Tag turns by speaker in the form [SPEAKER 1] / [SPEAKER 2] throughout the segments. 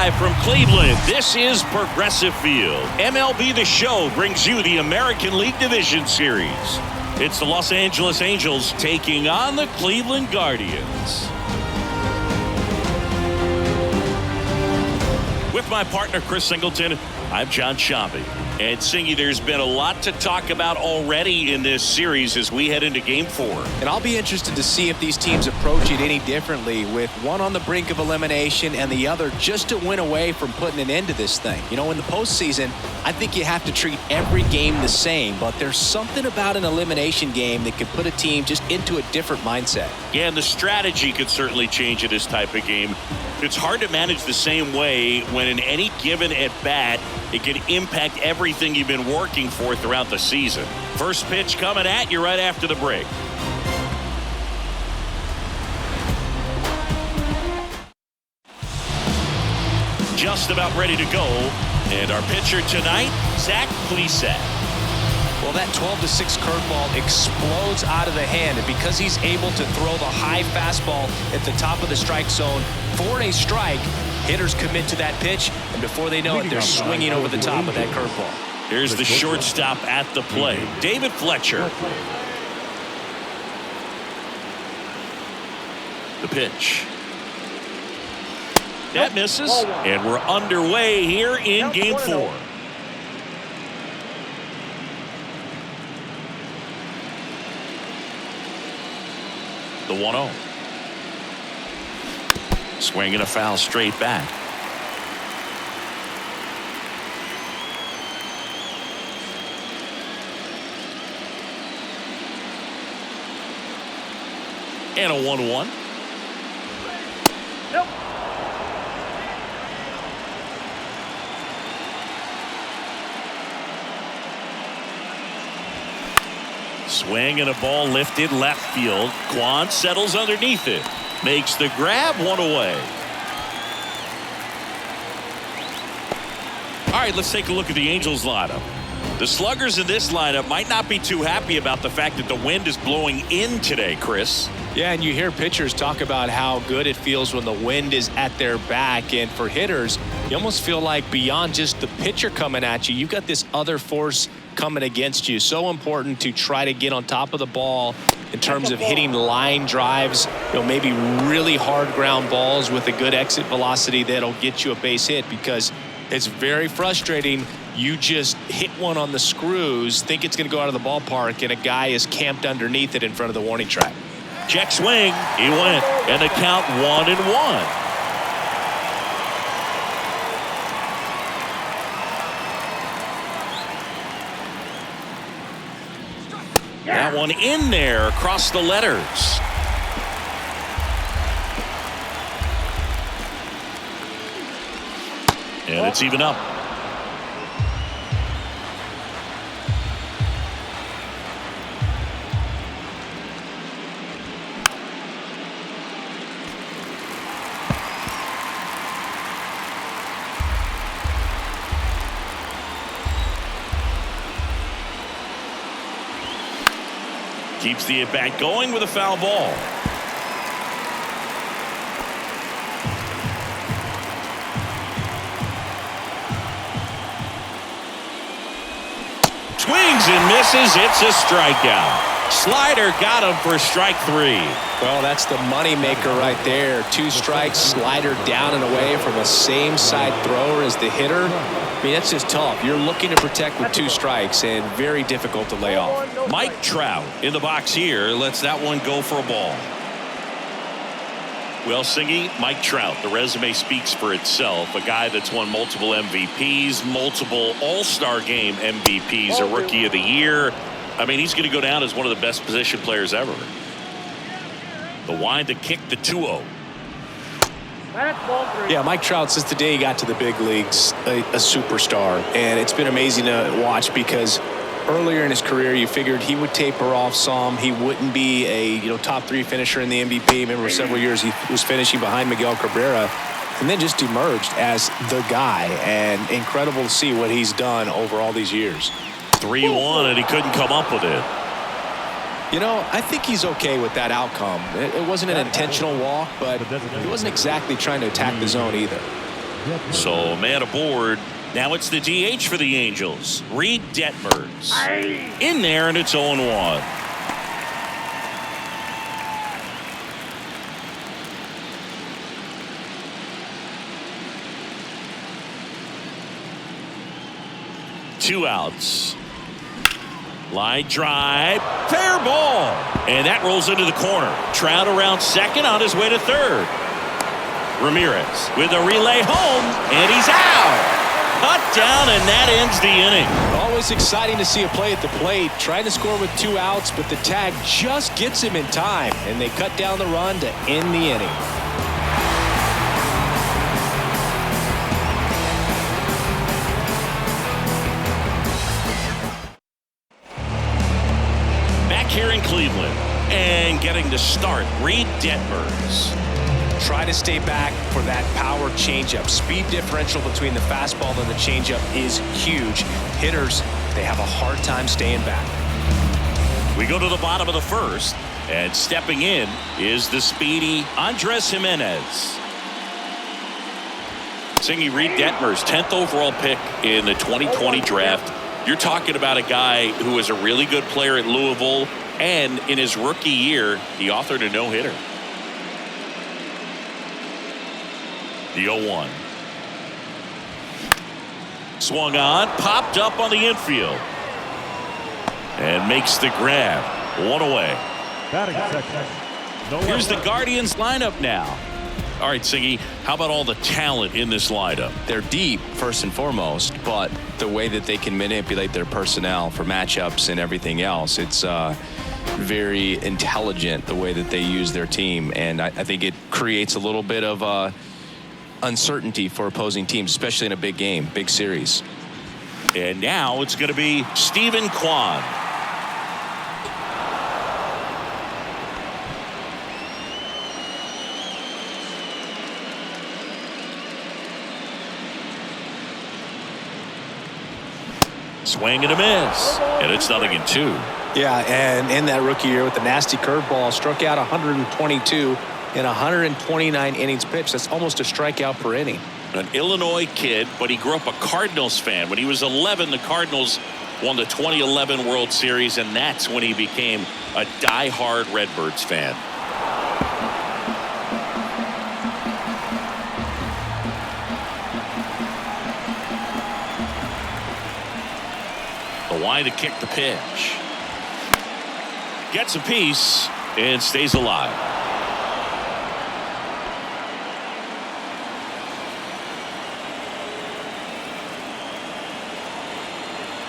[SPEAKER 1] live from Cleveland, this is Progressive Field. MLB The Show brings you the American League Division Series. It's the Los Angeles Angels taking on the Cleveland Guardians. With my partner, Chris Singleton, I'm John Shambi. And Singy, there's been a lot to talk about already in this series as we head into Game 4.
[SPEAKER 2] And I'll be interested to see if these teams approach it any differently, with one on the brink of elimination and the other just to win away from putting an end to this thing. You know, in the postseason, I think you have to treat every game the same, but there's something about an elimination game that could put a team just into a different mindset.
[SPEAKER 1] Yeah, and the strategy could certainly change in this type of game. It's hard to manage the same way when in any given at-bat, it can impact everything you've been working for throughout the season. First pitch coming at you right after the break. Just about ready to go. And our pitcher tonight, Zach Plesac.
[SPEAKER 2] Well, that 12-6 curveball explodes out of the hand, and because he's able to throw the high fastball at the top of the strike zone for a strike, hitters commit to that pitch, and before they know it, they're swinging over the top of that curveball.
[SPEAKER 1] Here's the shortstop at the plate, David Fletcher. The pitch. That misses, and we're underway here in Game 4. The 1-0. Swing and a foul straight back. And a 1-1. Nope. Swing and a ball lifted left field. Quan settles underneath it. Makes the grab, one away. All right, let's take a look at the Angels lineup. The sluggers in this lineup might not be too happy about the fact that the wind is blowing in today, Chris.
[SPEAKER 2] Yeah, and you hear pitchers talk about how good it feels when the wind is at their back. And for hitters, you almost feel like beyond just the pitcher coming at you, you've got this other force coming against you. So important to try to get on top of the ball in terms of hitting line drives, you know, maybe really hard ground balls with a good exit velocity that'll get you a base hit, because it's very frustrating. You just hit one on the screws, think it's going to go out of the ballpark, and a guy is camped underneath it in front of the warning track.
[SPEAKER 1] Check swing. He went. And the count 1-1. That one in there across the letters. And it's even up. Keeps the at-bat going with a foul ball. Swings and misses. It's a strikeout. Slider got him for strike 3.
[SPEAKER 2] Well, that's the money maker right there. 2 strikes, slider down and away from a same side thrower as the hitter. I mean, that's just tough. You're looking to protect with 2 strikes, and very difficult to lay off.
[SPEAKER 1] Mike Trout in the box here lets that one go for a ball. Well, Singy, Mike Trout, the resume speaks for itself. A guy that's won multiple MVPs, multiple All-Star Game MVPs, a Rookie of the Year. I mean, he's going to go down as one of the best position players ever. The wind to kick the 2-0.
[SPEAKER 2] Yeah, Mike Trout, since the day he got to the big leagues, a superstar. And it's been amazing to watch, because earlier in his career, you figured he would taper off some. He wouldn't be a top 3 finisher in the MVP. Remember, for several years he was finishing behind Miguel Cabrera, and then just emerged as the guy. And incredible to see what he's done over all these years.
[SPEAKER 1] 3-1, and he couldn't come up with it.
[SPEAKER 2] You know, I think he's okay with that outcome. It wasn't an intentional walk, but he wasn't exactly trying to attack the zone either.
[SPEAKER 1] So man aboard. Now it's the DH for the Angels. Reed Detmers. In there, and it's 0-1. Two outs. Line drive. Fair ball. And that rolls into the corner. Trout around second on his way to third. Ramirez with a relay home, and he's out. Cut down, and that ends the inning.
[SPEAKER 2] Always exciting to see a play at the plate. Trying to score with 2 outs, but the tag just gets him in time, and they cut down the run to end the inning.
[SPEAKER 1] Back here in Cleveland, and getting to start, Reed Detmers.
[SPEAKER 2] Try to stay back for that power changeup. Speed differential between the fastball and the changeup is huge. Hitters, they have a hard time staying back.
[SPEAKER 1] We go to the bottom of the first, and stepping in is the speedy Andres Jimenez. Singing Reed Detmers, 10th overall pick in the 2020 draft. You're talking about a guy who was a really good player at Louisville, and in his rookie year, he authored a no-hitter. The 0-1. Swung on, popped up on the infield. And makes the grab. One away. Here's the Guardians lineup now. All right, Siggy, how about all the talent in this lineup?
[SPEAKER 2] They're deep, first and foremost, but the way that they can manipulate their personnel for matchups and everything else, it's very intelligent the way that they use their team. And I think it creates a little bit of uncertainty for opposing teams, especially in a big game, big series.
[SPEAKER 1] And now it's going to be Stephen Kwan. Swing and a miss, and it's 0-2.
[SPEAKER 2] Yeah, and in that rookie year with the nasty curveball, struck out 122 in 129 innings pitched. That's almost a strikeout per inning.
[SPEAKER 1] An Illinois kid, but he grew up a Cardinals fan. When he was 11, the Cardinals won the 2011 World Series, and that's when he became a diehard Redbirds fan. The line to kick the pitch. Gets a piece and stays alive.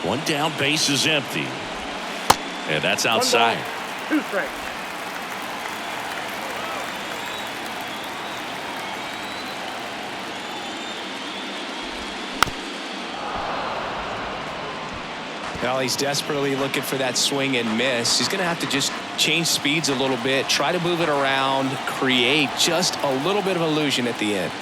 [SPEAKER 1] One down, base is empty. And that's outside.
[SPEAKER 3] 2 strikes.
[SPEAKER 2] Well, he's desperately looking for that swing and miss. He's going to have to just change speeds a little bit, try to move it around, create just a little bit of illusion at the end.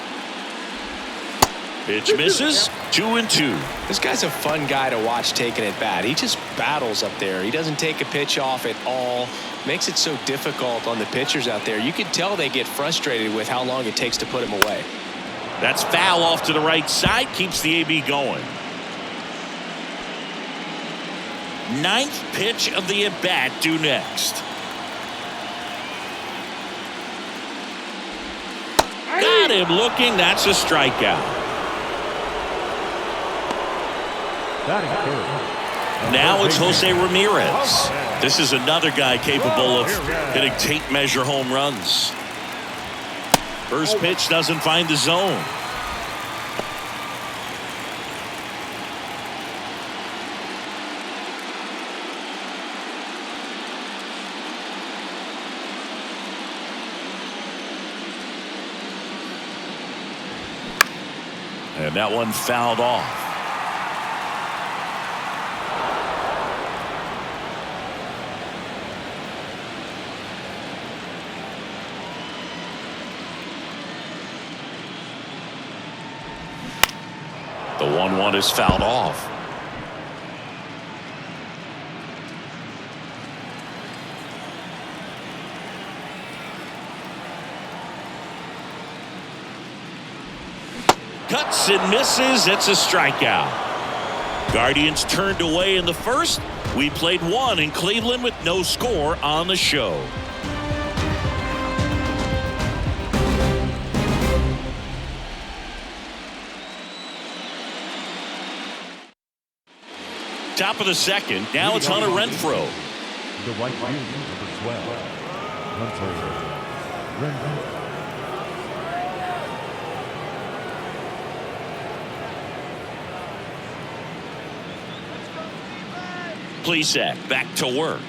[SPEAKER 1] Pitch misses. 2-2.
[SPEAKER 2] This guy's a fun guy to watch taking at bat. He just battles up there. He doesn't take a pitch off at all. Makes it so difficult on the pitchers out there. You can tell they get frustrated with how long it takes to put him away.
[SPEAKER 1] That's foul off to the right side. Keeps the AB going. 9th pitch of the at-bat due next. Got him looking. That's a strikeout. Now it's Jose Ramirez. This is another guy capable of hitting tape measure home runs. First pitch doesn't find the zone. And that one fouled off. The 1-1 is fouled off. cuts and misses. It's a strikeout. Guardians turned away in the first. We played one in Cleveland with no score on the show. Top of the second. Now it's Hunter Renfroe.
[SPEAKER 3] The right fielder, number 12, Hunter Renfroe.
[SPEAKER 1] Plesac back to work.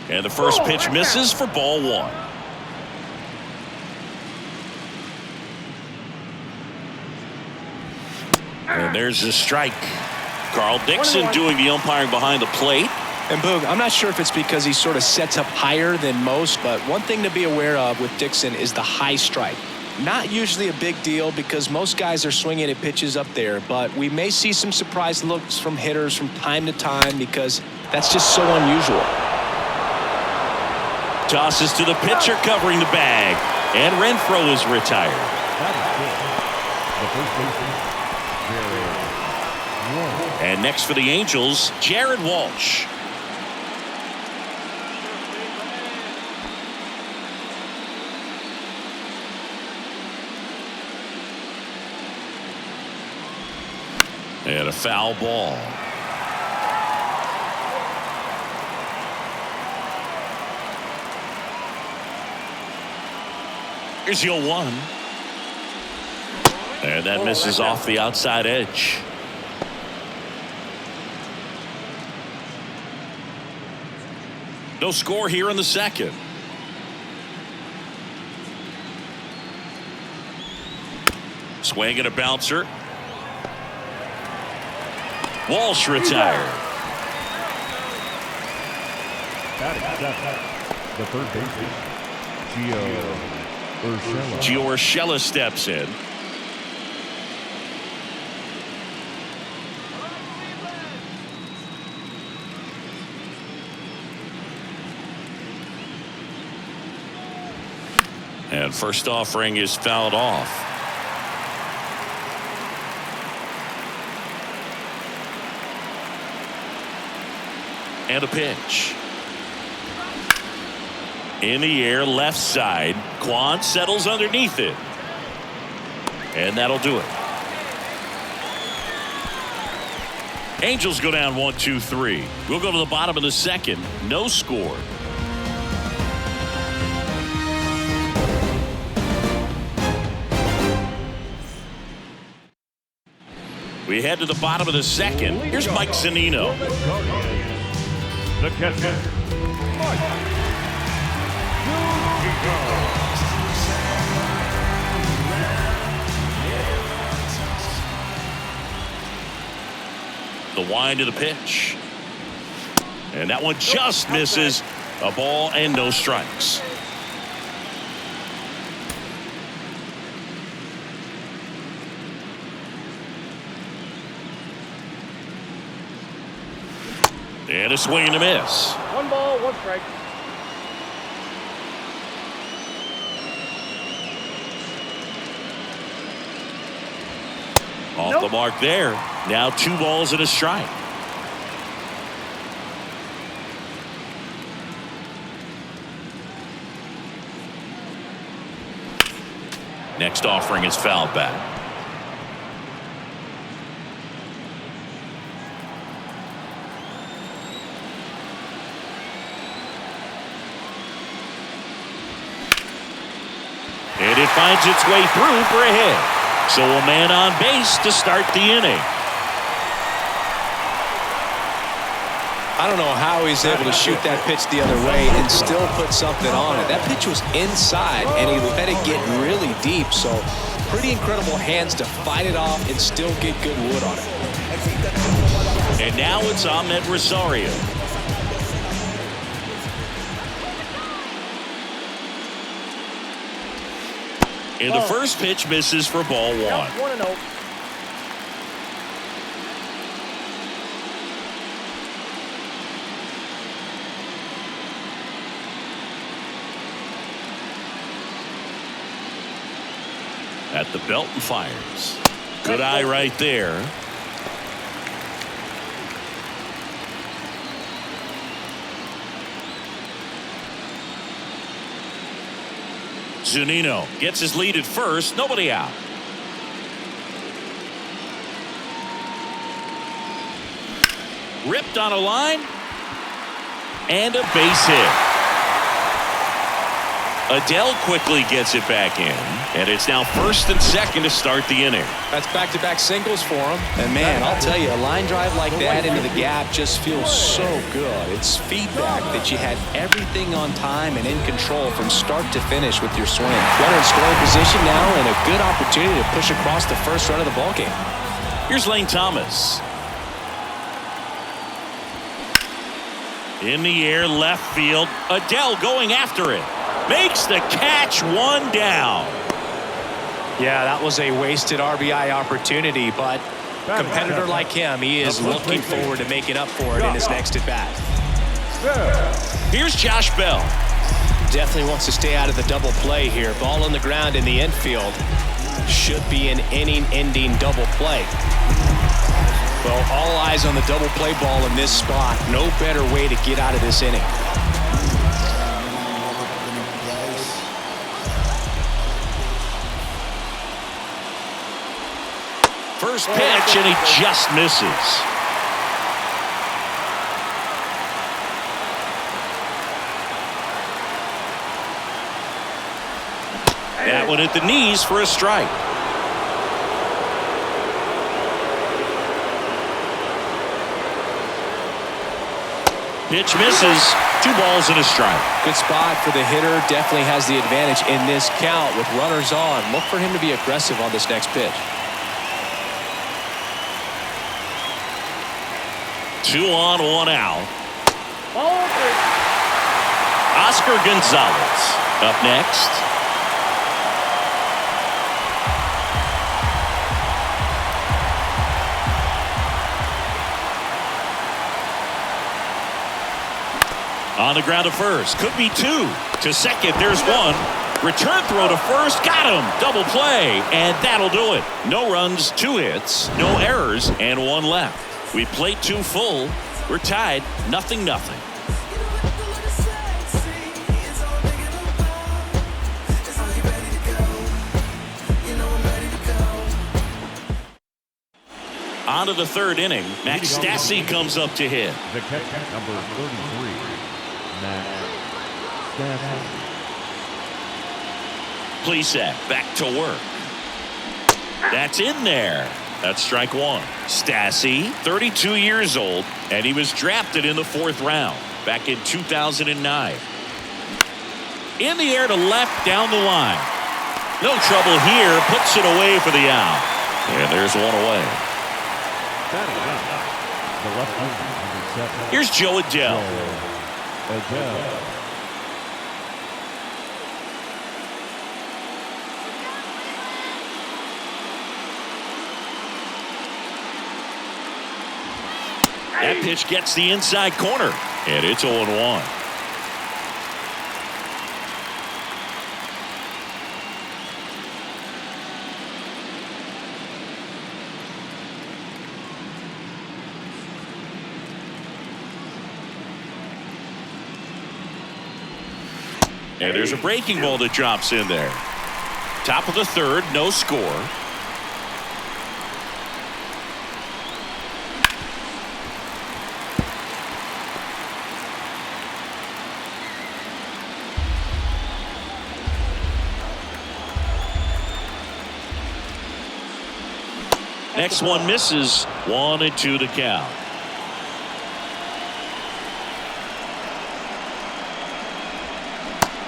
[SPEAKER 1] And the first pitch misses for ball one. And there's a strike. Carl Dixon doing the umpiring behind the plate.
[SPEAKER 2] And Boog, I'm not sure if it's because he sort of sets up higher than most, but one thing to be aware of with Dixon is the high strike. Not usually a big deal because most guys are swinging at pitches up there, but we may see some surprise looks from hitters from time to time because that's just so unusual.
[SPEAKER 1] Tosses to the pitcher covering the bag, and Renfroe is retired.
[SPEAKER 3] The first baseman, Jared Walsh.
[SPEAKER 1] And next for the Angels, Jared Walsh. And a foul ball. Here's your 1. And that misses off the outside edge. No score here in the second. Swing and a bouncer. Walsh retired.
[SPEAKER 3] The third baseman,
[SPEAKER 1] Gio Urshela steps in. And first offering is fouled off. And a pitch. In the air, left side. Quan settles underneath it. And that'll do it. Angels go down 1-2-3. We'll go to the bottom of the second. No score. We head to the bottom of the second. Here's Mike Zunino.
[SPEAKER 3] the catcher, Mike.
[SPEAKER 1] The wind to the pitch. And that one just misses. A ball and no strikes. And a swing and a miss.
[SPEAKER 4] 1 ball, 1 strike.
[SPEAKER 1] Off the mark there. Now 2 balls and a strike. Next offering is fouled back. And it finds its way through for a hit. So a man on base to start the inning.
[SPEAKER 2] I don't know how he's able to shoot that pitch the other way and still put something on it. That pitch was inside, and he let it get really deep. So pretty incredible hands to fight it off and still get good wood on it.
[SPEAKER 1] And now it's Ahmed Rosario. And the first pitch misses for ball 1.
[SPEAKER 4] 1-0.
[SPEAKER 1] at the belt and fires. Good eye right there. Zunino gets his lead at first. Nobody out. Ripped on a line. And a base hit. Adele quickly gets it back in. And it's now first and second to start the inning.
[SPEAKER 2] That's back-to-back singles for him. And, man, I'll tell you, a line drive like that into the gap just feels so good. It's feedback that you had everything on time and in control from start to finish with your swing. Runner in scoring position now and a good opportunity to push across the first run of the ballgame.
[SPEAKER 1] Here's Lane Thomas. In the air, left field. Adele going after it. Makes the catch, one down.
[SPEAKER 2] Yeah, that was a wasted RBI opportunity, but a competitor like him, he is looking forward to making up for it in his next at-bat.
[SPEAKER 1] Here's Josh Bell.
[SPEAKER 2] Definitely wants to stay out of the double play here. Ball on the ground in the infield. Should be an inning-ending double play. Well, all eyes on the double play ball in this spot. No better way to get out of this inning.
[SPEAKER 1] First pitch, and he just misses. That one at the knees for a strike. Pitch misses. 2 balls and a strike.
[SPEAKER 2] Good spot for the hitter. Definitely has the advantage in this count with runners on. Look for him to be aggressive on this next pitch.
[SPEAKER 1] 2 on, 1 out. Oscar Gonzalez up next. On the ground to first. Could be 2. To second, there's 1. Return throw to first. Got him. Double play. And that'll do it. No runs, 2 hits, no errors, and 1 left. We played 2 full. We're tied 0-0. On to the 3rd inning. Max Stassi comes up to hit.
[SPEAKER 3] The catcher, number 33, Max Stassi.
[SPEAKER 1] Plesac back to work. That's in there. That's strike 1. Stassi, 32 years old, and he was drafted in the 4th round back in 2009. In the air to left, down the line. No trouble here. Puts it away for the out. And there's 1 away.
[SPEAKER 3] The left fielder, number 7.
[SPEAKER 1] Here's Joe Adele.
[SPEAKER 3] Adele.
[SPEAKER 1] That pitch gets the inside corner, and it's 0-1. And there's a breaking ball that drops in there. Top of the 3rd, no score. Next one misses. 1-2 to count.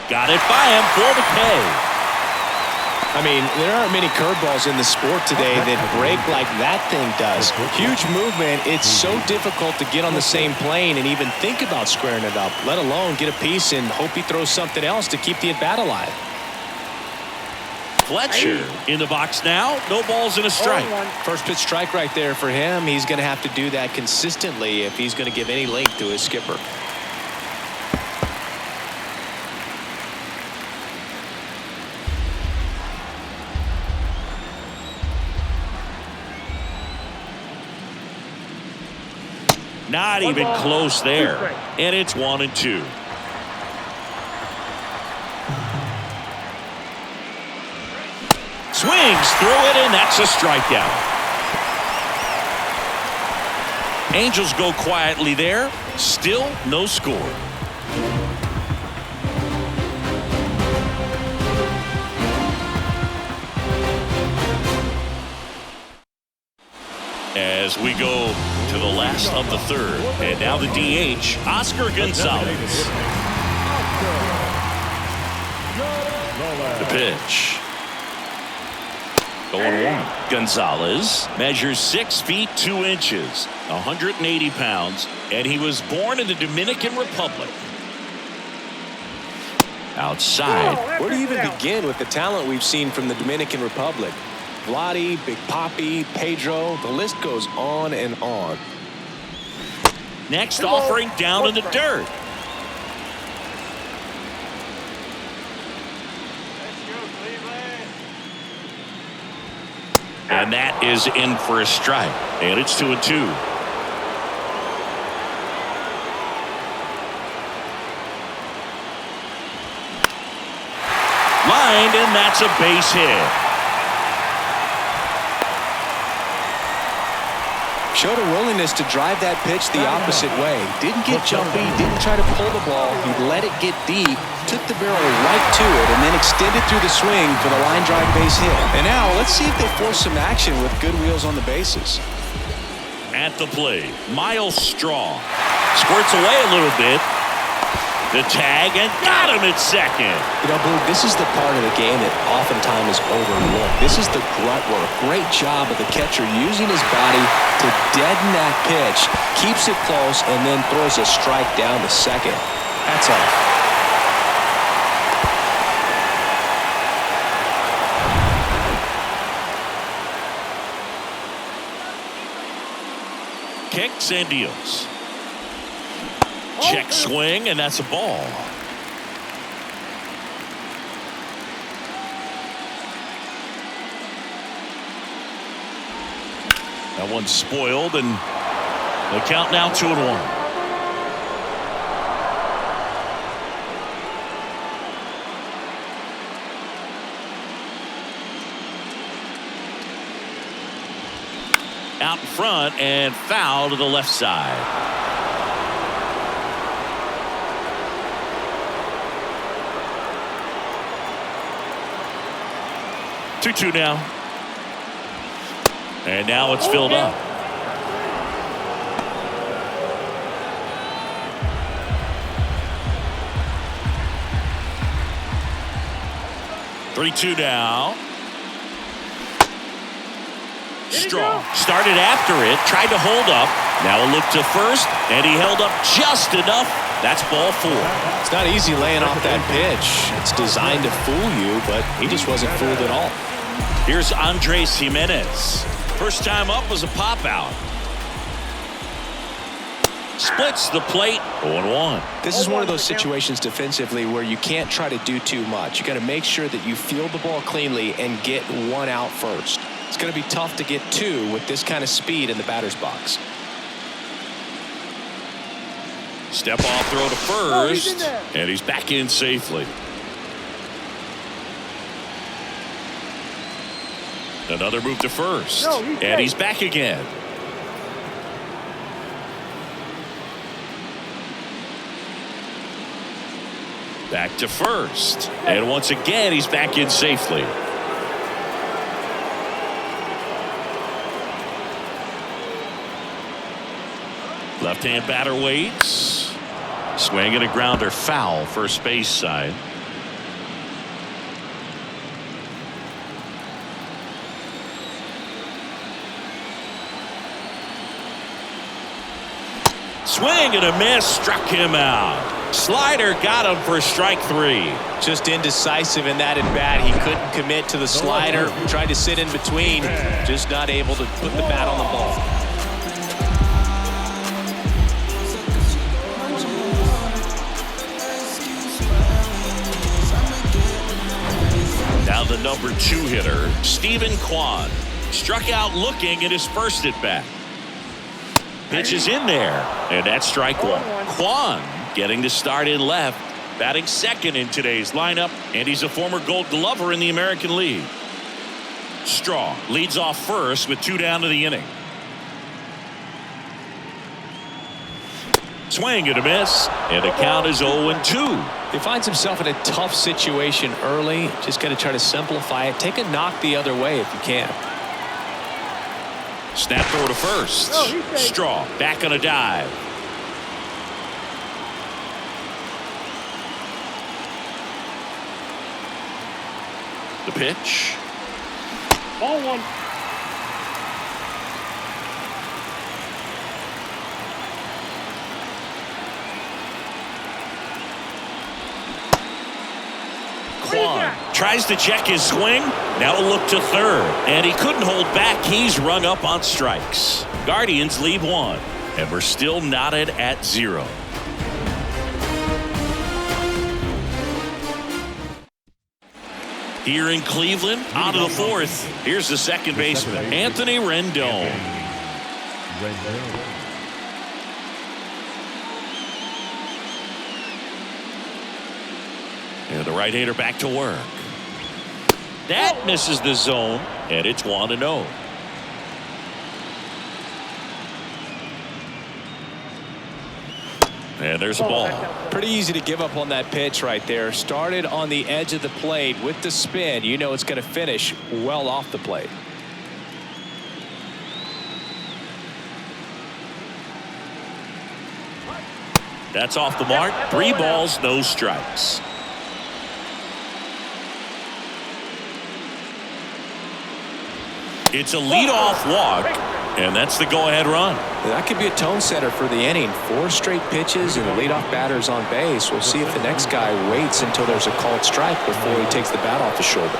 [SPEAKER 1] Got it by him for the K.
[SPEAKER 2] I mean, there aren't many curveballs in the sport today that break like that thing does. Huge movement. It's so difficult to get on the same plane and even think about squaring it up, let alone get a piece and hope he throws something else to keep the at-bat alive.
[SPEAKER 1] Fletcher in the box now. No balls and a strike.
[SPEAKER 2] First pitch strike right there for him. He's going to have to do that consistently if he's going to give any length to his skipper.
[SPEAKER 1] Not even close there. And it's 1-2. Swings through it, and that's a strikeout. Angels go quietly there. Still no score. As we go to the last of the third, and now the DH, Oscar Gonzalez. The pitch. 0-1. Gonzalez measures 6 feet 2 inches, 180 pounds, and he was born in the Dominican Republic. Outside.
[SPEAKER 2] Where do you even begin with the talent we've seen from the Dominican Republic? Vladdy, Big Papi, Pedro, the list goes on and on.
[SPEAKER 1] Next offering down in the dirt. And that is in for a strike. And it's 2-2. Lined, and that's a base hit.
[SPEAKER 2] Showed a willingness to drive that pitch the opposite way. Didn't get jumpy, didn't try to pull the ball. He let it get deep, took the barrel right to it, and then extended through the swing for the line drive base hit. And now let's see if they force some action with good wheels on the bases.
[SPEAKER 1] At the plate, Miles Straw squirts away a little bit. The tag, and got him at second.
[SPEAKER 2] You know, Blue, this is the part of the game that oftentimes is overlooked. This is the grunt work. Great job of the catcher using his body to deaden that pitch, keeps it close, and then throws a strike down to second. Hats off.
[SPEAKER 1] Kicks and deals. Check swing, and that's a ball. That one's spoiled, and the count now 2-1. Out in front and foul to the left side. Two now. And now it's filled up. Three-two now. Straw started after it, tried to hold up. Now a look to first, and he held up just enough. That's ball 4.
[SPEAKER 2] It's not easy laying off that pitch. It's designed to fool you, but he just wasn't fooled at all.
[SPEAKER 1] Here's Andres Jimenez. First time up was a pop out. Splits the plate. 0-1.
[SPEAKER 2] This is one of those situations defensively where you can't try to do too much. You got to make sure that you field the ball cleanly and get one out first. It's going to be tough to get 2 with this kind of speed in the batter's box.
[SPEAKER 1] Step off throw to first, and he's back in safely. Another move to first, and he's back again. Back to first, and once again he's back in safely. Left-hand batter waits. Swing and a grounder foul, first base side. Swing and a miss, struck him out. Slider got him for strike 3.
[SPEAKER 2] Just indecisive in that at bat. He couldn't commit to the slider. Tried to sit in between. Just not able to put the bat on the ball.
[SPEAKER 1] Now the number 2 hitter, Stephen Kwan, struck out looking at his first at bat. Pitch is in there, and that's strike one. Kwan getting the start in left, batting second in today's lineup, and he's a former Gold Glover in the American League. Straw leads off first with 2 down to the inning. Swing and a miss, and the count is 0-2.
[SPEAKER 2] He finds himself in a tough situation early. Just got to try to simplify it. Take a knock the other way if you can.
[SPEAKER 1] Snap throw to first. Straw back on a dive. The pitch.
[SPEAKER 4] Ball one.
[SPEAKER 1] Kwan tries to check his swing. Now a look to third, and he couldn't hold back. He's rung up on strikes. Guardians leave 1, and we're still knotted at 0. Here in Cleveland, on to the 4th. Here's the second baseman, Anthony Rendon. And the right-hander back to work. That misses the zone, and it's 1-0. And there's a ball.
[SPEAKER 2] Pretty easy to give up on that pitch right there. Started on the edge of the plate with the spin. You know it's going to finish well off the plate.
[SPEAKER 1] That's off the mark. 3 balls, no strikes. It's a leadoff walk, and that's the go-ahead run.
[SPEAKER 2] That could be a tone setter for the inning. 4 straight pitches and the leadoff batter's on base. We'll see if the next guy waits until there's a called strike before he takes the bat off his shoulder.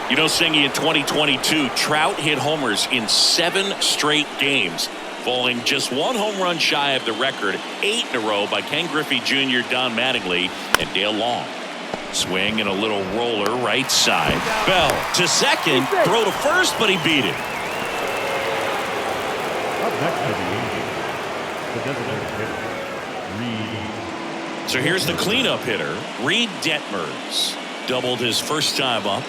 [SPEAKER 1] You know, Singy, in 2022, Trout hit homers in 7 straight games, falling just 1 home run shy of the record 8 in a row by Ken Griffey Jr., Don Mattingly, and Dale Long. Swing and a little roller right side. Bell to second, throw to first, but he beat it.
[SPEAKER 3] Up next to the Yankees, the designated hitter, Reed.
[SPEAKER 1] So here's the cleanup hitter, Reed Detmers. Doubled his first time up.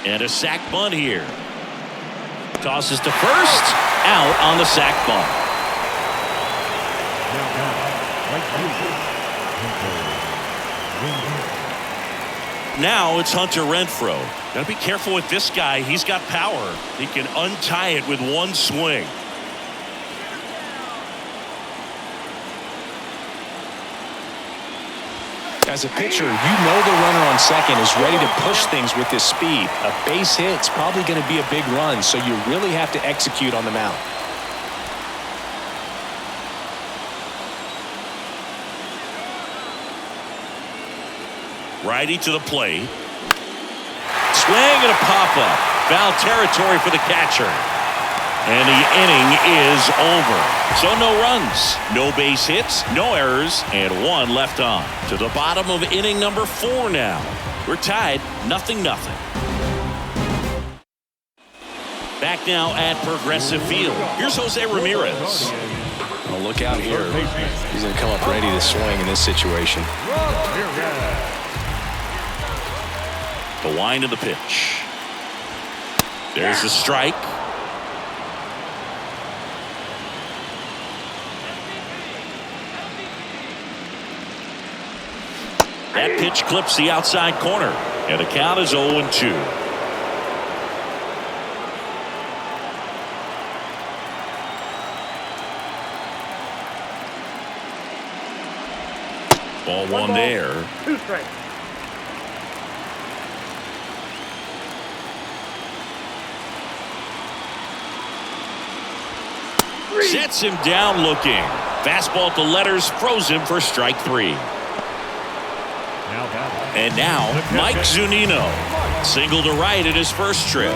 [SPEAKER 1] And a sac bunt here. Tosses to first, out on the sac bunt. Now it's Hunter Renfroe. Got to be careful with this guy. He's got power. He can untie it with 1 swing.
[SPEAKER 2] As a pitcher, you know the runner on second is ready to push things with his speed. A base hit's probably going to be a big run, so you really have to execute on the mound.
[SPEAKER 1] Righty to the plate. Swing and a pop-up. Foul territory for the catcher. And the inning is over. So no runs, no base hits, no errors, and 1 left on. To the bottom of inning number 4 now. We're tied 0-0. Back now at Progressive Field. Here's Jose Ramirez.
[SPEAKER 2] Well, look out here. He's going to come up ready to swing in this situation.
[SPEAKER 1] The wind of the pitch. There's the strike. That pitch clips the outside corner, and the count is 0-2. Ball 1 there.
[SPEAKER 4] 2 strikes.
[SPEAKER 1] Sets him down looking. Fastball to letters, froze him for strike 3. And now, Mike Zunino. Single to right in his first trip.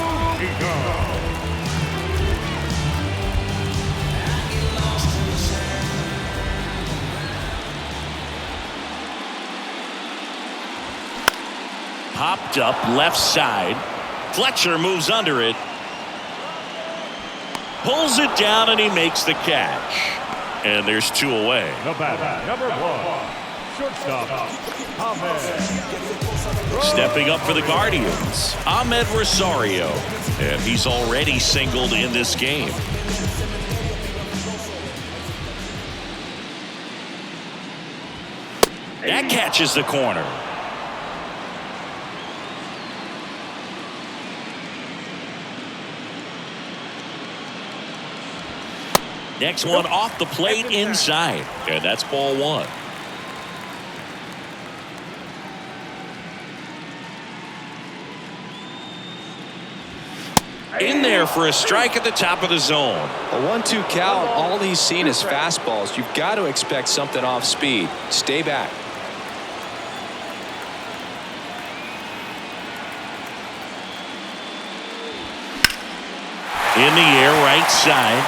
[SPEAKER 1] Popped up left side. Fletcher moves under it. Pulls it down and he makes the catch. And there's 2 away.
[SPEAKER 3] The batter, number 1, shortstop, Ahmed.
[SPEAKER 1] Stepping up for the Guardians, Ahmed Rosario. And he's already singled in this game. That catches the corner. Next one off the plate inside. And that's ball 1. In there for a strike at the top of the zone.
[SPEAKER 2] A 1-2 count. All he's seen is fastballs. You've got to expect something off speed. Stay back.
[SPEAKER 1] In the air, right side.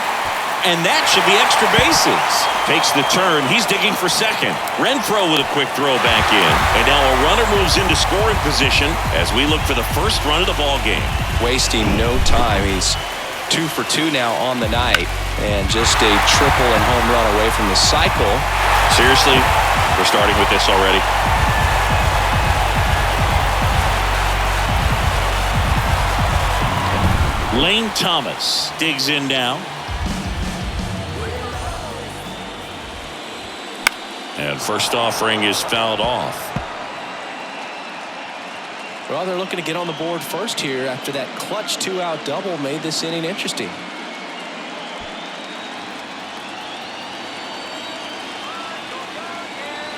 [SPEAKER 1] And that should be extra bases. Takes the turn. He's digging for second. Renfroe with a quick throw back in. And now a runner moves into scoring position as we look for the first run of the ball game.
[SPEAKER 2] Wasting no time. He's 2 for 2 now on the night. And just a triple and home run away from the cycle.
[SPEAKER 1] Seriously, we're starting with this already. Lane Thomas digs in now. And first offering is fouled off.
[SPEAKER 2] Well, they're looking to get on the board first here after that clutch 2-out double made this inning interesting.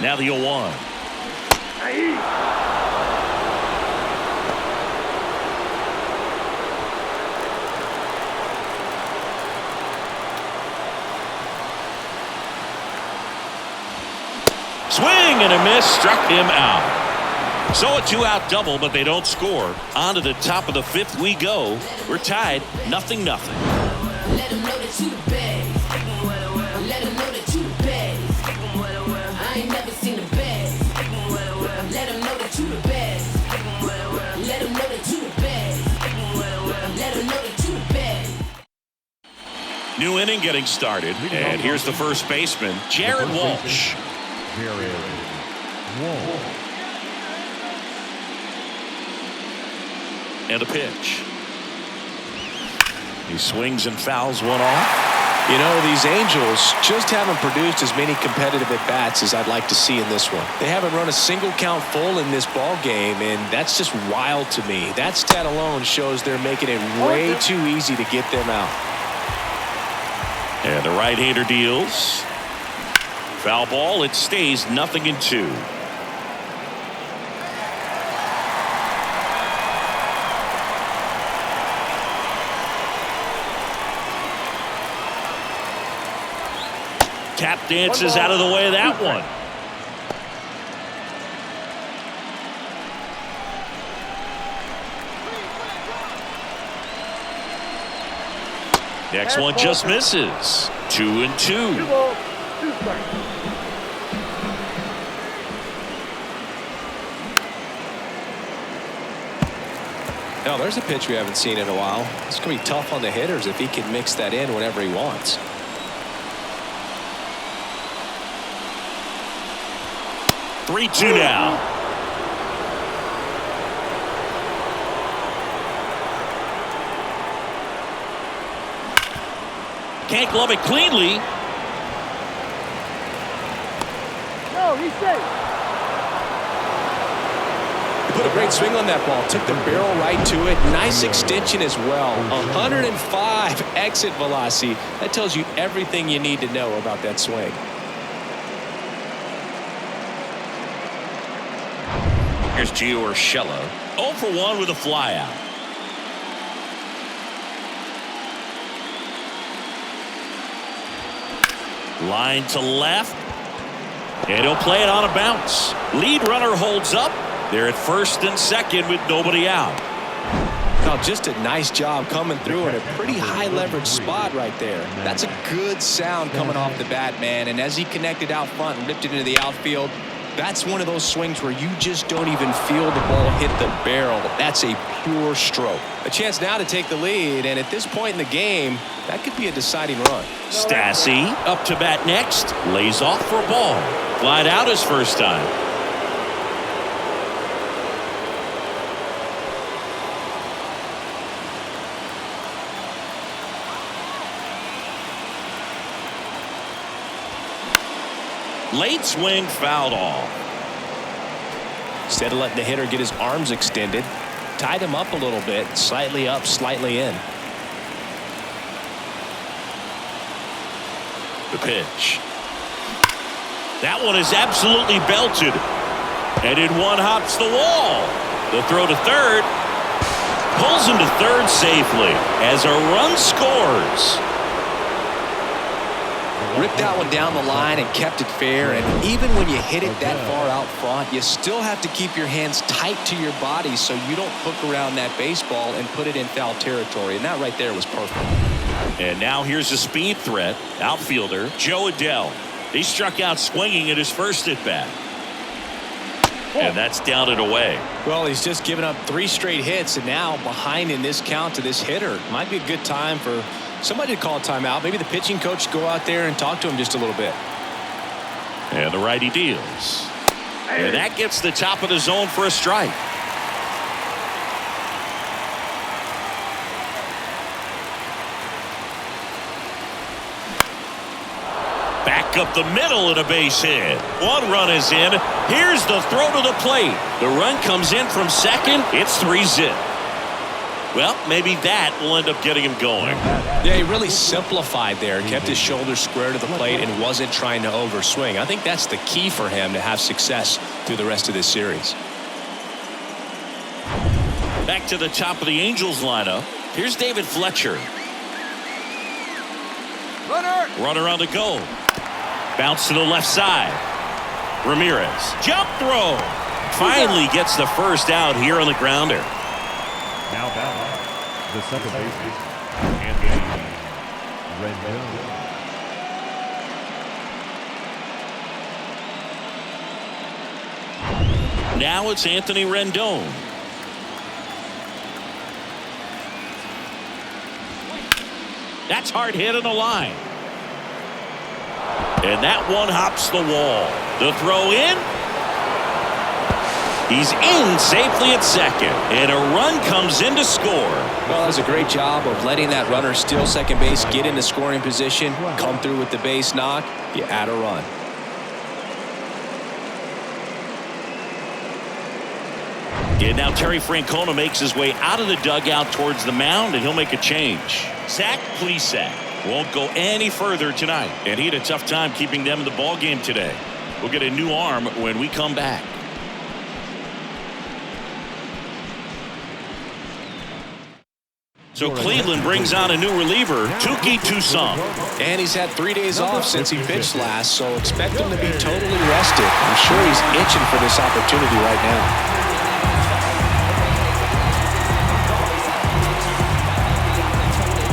[SPEAKER 1] Now the 0-1. Swing and a miss, struck him out. So a 2-out double, but they don't score. On to the top of the 5th we go. We're tied, 0-0.
[SPEAKER 5] Let them know that you the best. Let them know that you the best. I ain't never seen the best. Let them know that you the best. Let them know that you the best. Let them know that you the best.
[SPEAKER 1] New inning getting started. And here's the first baseman, Jared Walsh.
[SPEAKER 3] Jared Walsh.
[SPEAKER 1] And a pitch. He swings and fouls one off.
[SPEAKER 2] You know, these Angels just haven't produced as many competitive at-bats as I'd like to see in this one. They haven't run a single count full in this ball game, and that's just wild to me. That stat alone shows they're making it way too easy to get them out.
[SPEAKER 1] And the right-hander deals. Foul ball, it stays 0-2. Tap dances out of the way of that one. Next one just misses. 2-2.
[SPEAKER 2] Now, there's a pitch we haven't seen in a while. It's going to be tough on the hitters if he can mix that in whenever he wants.
[SPEAKER 1] Three-two now. Can't glove it cleanly.
[SPEAKER 4] No, he's safe.
[SPEAKER 2] Put a great swing on that ball. Took the barrel right to it. Nice extension as well. 105 exit velocity. That tells you everything you need to know about that swing.
[SPEAKER 1] Here's Gio Urshela. 0 for 1 with a flyout. Line to left. And he'll play it on a bounce. Lead runner holds up. They're at first and second with nobody out.
[SPEAKER 2] Now, just a nice job coming through in a pretty high leverage spot right there. That's a good sound coming off the bat, man. And as he connected out front and ripped it into the outfield, That's one of those swings where you just don't even feel the ball hit the barrel. That's a pure stroke. A chance now to take the lead, and at this point in the game, that could be a deciding run.
[SPEAKER 1] Stassi up to bat next. Lays off for a ball. Flied out his first time. Late swing fouled off.
[SPEAKER 2] Instead of letting the hitter get his arms extended, tied him up a little bit, slightly up, slightly in.
[SPEAKER 1] The pitch. That one is absolutely belted. And in one hops the wall. The throw to third. Pulls him to third safely as a run scores.
[SPEAKER 2] Ripped that one down the line and kept it fair. And even when you hit it that far out front, you still have to keep your hands tight to your body so you don't hook around that baseball and put it in foul territory. And that right there was perfect.
[SPEAKER 1] And now here's a speed threat. Outfielder Joe Adell. He struck out swinging at his first at bat. And that's down and away.
[SPEAKER 2] Well, he's just given up 3 straight hits, and now behind in this count to this hitter. Might be a good time for somebody to call a timeout. Maybe the pitching coach go out there and talk to him just a little bit.
[SPEAKER 1] And the righty deals. And that gets the top of the zone for a strike. Back up the middle and a base hit. 1 run is in. Here's the throw to the plate. The run comes in from second. It's 3-zip. Well, maybe that will end up getting him going.
[SPEAKER 2] Yeah, he really simplified there. Kept his shoulders square to the plate and wasn't trying to overswing. I think that's the key for him to have success through the rest of this series.
[SPEAKER 1] Back to the top of the Angels lineup. Here's David Fletcher. Runner on the go. Bounce to the left side. Ramirez. Jump throw. Finally gets the first out here on the grounder.
[SPEAKER 3] Now batting, the second baseman, Anthony Rendon.
[SPEAKER 1] Now it's Anthony Rendon. That's hard hit on the line. And that one hops the wall. The throw in. He's in safely at second. And a run comes in to score.
[SPEAKER 2] Well, that was a great job of letting that runner steal second base, get into scoring position, come through with the base knock. You add a run.
[SPEAKER 1] And now Terry Francona makes his way out of the dugout towards the mound, and he'll make a change. Zach Plesac won't go any further tonight, and he had a tough time keeping them in the ball game today. We'll get a new arm when we come back. So Cleveland brings on a new reliever, Touki Toussaint.
[SPEAKER 2] And he's had 3 days off since he pitched last, so expect him to be totally rested. I'm sure he's itching for this opportunity right now.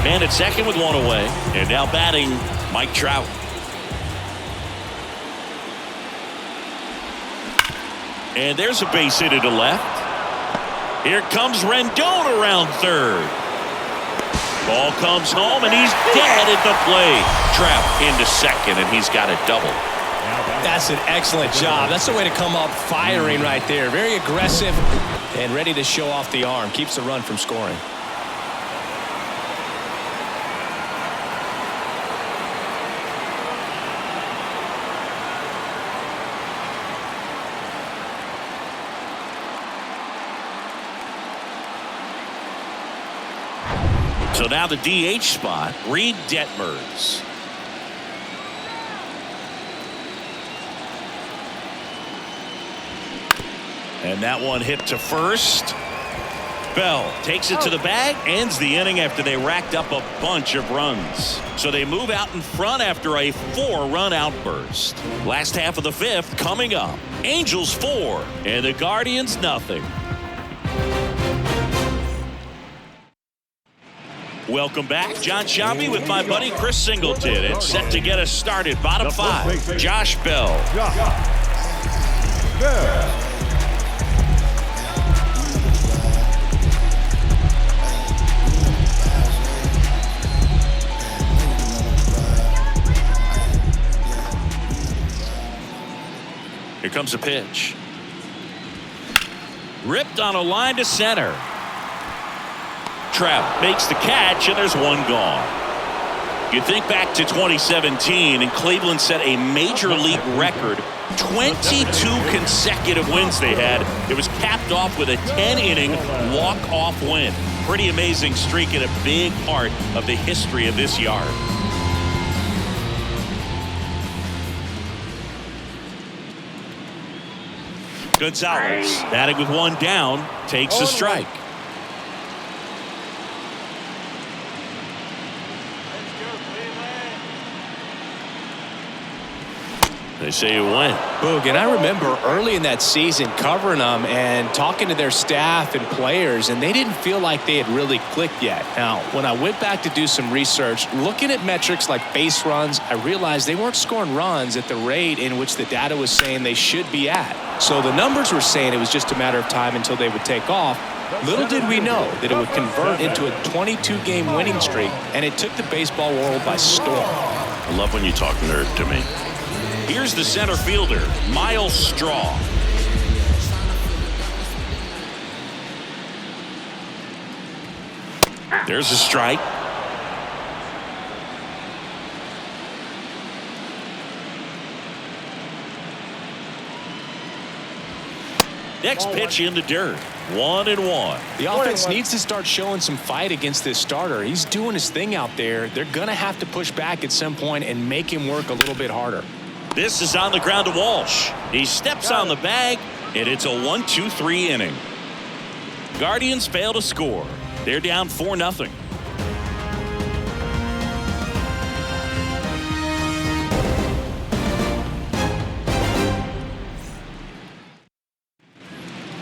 [SPEAKER 1] Man at second with 1 away. And now batting, Mike Trout. And there's a base hit to left. Here comes Rendon around third. Ball comes home, and he's dead at the plate. Trout into second, and he's got a double.
[SPEAKER 2] That's an excellent job. That's the way to come up firing right there. Very aggressive and ready to show off the arm. Keeps the run from scoring.
[SPEAKER 1] So now the DH spot, Reed Detmers. And that one hit to first. Bell takes it to the bag, ends the inning after they racked up a bunch of runs. So they move out in front after a 4-run outburst. Last half of the 5th coming up. Angels 4 and the Guardians nothing. Welcome back. John Shabby with my buddy Chris Singleton. It's set to get us started. Bottom 5. Josh Bell.
[SPEAKER 3] Bears.
[SPEAKER 1] Here comes a pitch. Ripped on a line to center. Trout makes the catch, and there's one gone. You think back to 2017, and Cleveland set a major league record. 22 consecutive wins they had. It was capped off with a 10-inning walk-off win. Pretty amazing streak and a big part of the history of this yard. Gonzalez, batting with one down, takes a strike. They say you win.
[SPEAKER 2] Boog, and I remember early in that season covering them and talking to their staff and players, and they didn't feel like they had really clicked yet. Now, when I went back to do some research, looking at metrics like base runs, I realized they weren't scoring runs at the rate in which the data was saying they should be at. So the numbers were saying it was just a matter of time until they would take off. Little did we know that it would convert into a 22-game winning streak, and it took the baseball world by storm.
[SPEAKER 1] I love when you talk nerd to me. Here's the center fielder, Miles Straw. There's a strike. Next pitch in the dirt. 1-1.
[SPEAKER 2] The offense needs to start showing some fight against this starter. He's doing his thing out there. They're going to have to push back at some point and make him work a little bit harder.
[SPEAKER 1] This is on the ground to Walsh. He steps on the bag, and it's a 1-2-3 inning. Guardians fail to score. They're down 4-0.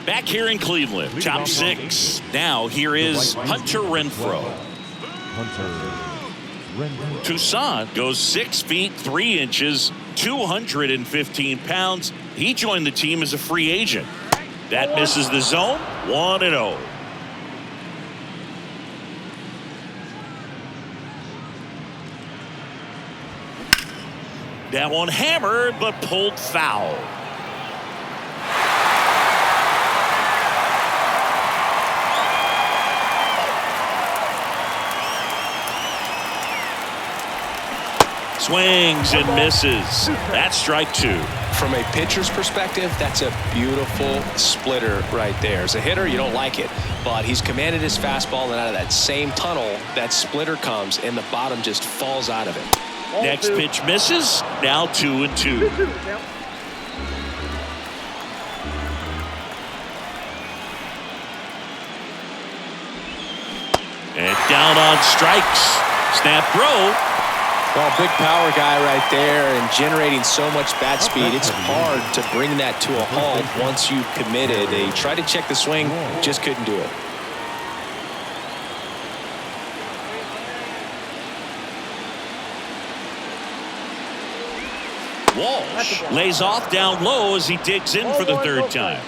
[SPEAKER 1] Back here in Cleveland, top six. Now here is Hunter Renfroe. Toussaint goes 6 feet 3 inches, 215 pounds. He joined the team as a free agent. That misses the zone. 1-0. That one hammered but pulled foul. Swings and misses. That's strike two.
[SPEAKER 2] From a pitcher's perspective, that's a beautiful splitter right there. As a hitter, you don't like it, but he's commanded his fastball, and out of that same tunnel, that splitter comes, and the bottom just falls out of it.
[SPEAKER 1] Next pitch misses. Now 2-2. And down on strikes. Snap throw.
[SPEAKER 2] Well, big power guy right there and generating so much bat speed. It's hard to bring that to a halt once you've committed. They tried to check the swing, just couldn't do it.
[SPEAKER 1] Walsh lays off down low as he digs in for the third time.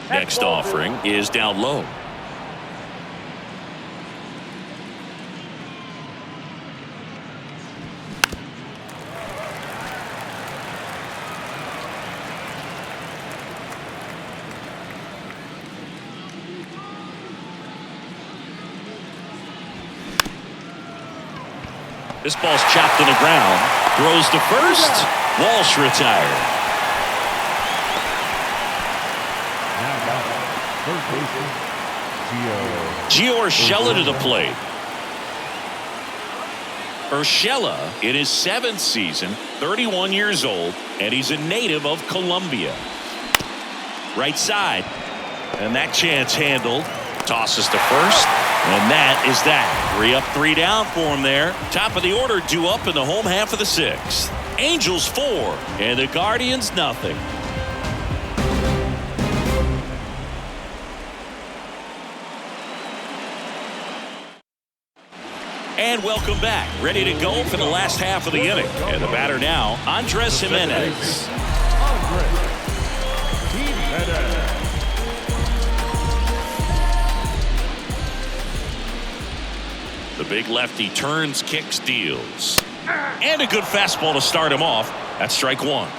[SPEAKER 1] Next offering is down low. This ball's chopped to the ground. Throws to first. Walsh retired. Gio Urshela to the plate. Urshela in his 7th season, 31 years old, and he's a native of Colombia. Right side. And that chance handled. Tosses to first. And that is that. 3 up, 3 down for him there. Top of the order due up in the home half of the 6th. Angels 4 and the Guardians nothing. And welcome back. Ready to go for the last half of the inning. And the batter now, Andres Jimenez. The big lefty turns, kicks, deals. And a good fastball to start him off. That's strike one.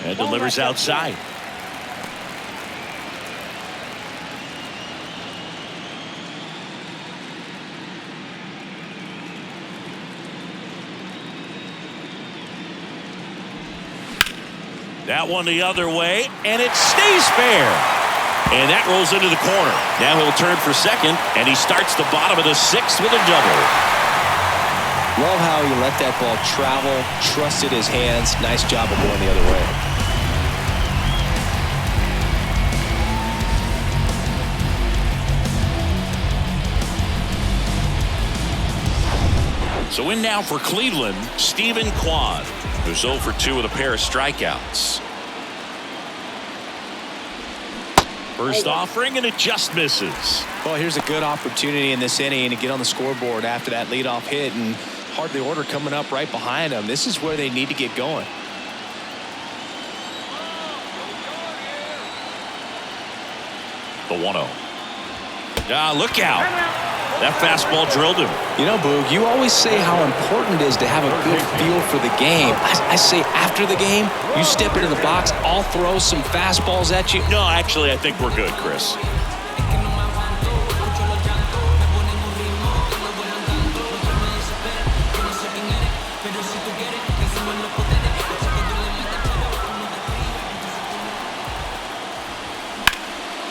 [SPEAKER 1] And delivers outside. That one the other way, and it stays fair. And that rolls into the corner. Now he'll turn for second, and he starts the bottom of the sixth with a double.
[SPEAKER 2] Love how he let that ball travel, trusted his hands. Nice job of going the other way.
[SPEAKER 1] So in now for Cleveland, Stephen Kwan, who's 0 for 2 with a pair of strikeouts. First offering, and it just misses.
[SPEAKER 2] Well, here's a good opportunity in this inning to get on the scoreboard after that leadoff hit, and hardly order coming up right behind them. This is where they need to get going.
[SPEAKER 1] The 1-0. Look out. That fastball drilled him.
[SPEAKER 2] You know, Boog, you always say how important it is to have a good feel for the game. I say after the game, you step into the box, I'll throw some fastballs at you.
[SPEAKER 1] No, actually, I think we're good, Chris.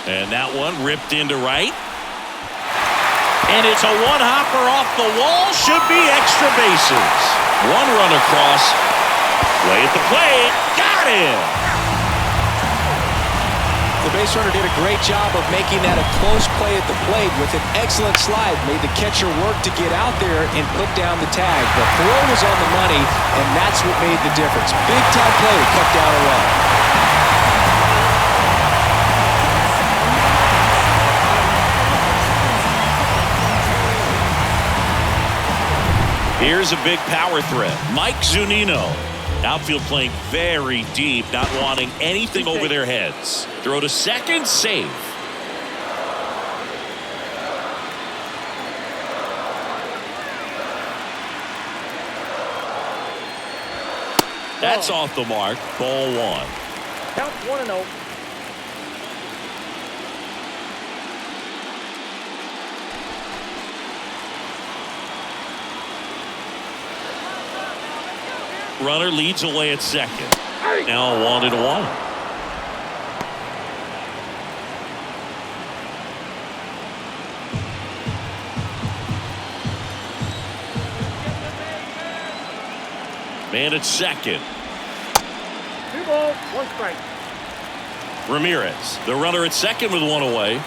[SPEAKER 1] And that one ripped into right. And it's a one-hopper off the wall. Should be extra bases. One run across. Way at the plate. Got him.
[SPEAKER 2] The base runner did a great job of making that a close play at the plate with an excellent slide. Made the catcher work to get out there and put down the tag. The throw was on the money, and that's what made the difference. Big-time play to cut down a run.
[SPEAKER 1] Here's a big power threat. Mike Zunino. Outfield playing very deep, not wanting anything over their heads. Throw to second, safe. That's off the mark. Ball one.
[SPEAKER 4] Count 1-0.
[SPEAKER 1] Runner leads away at second. Now 1-1. Man at second.
[SPEAKER 4] 2 balls, 1 strike.
[SPEAKER 1] Ramirez, the runner at second with one away.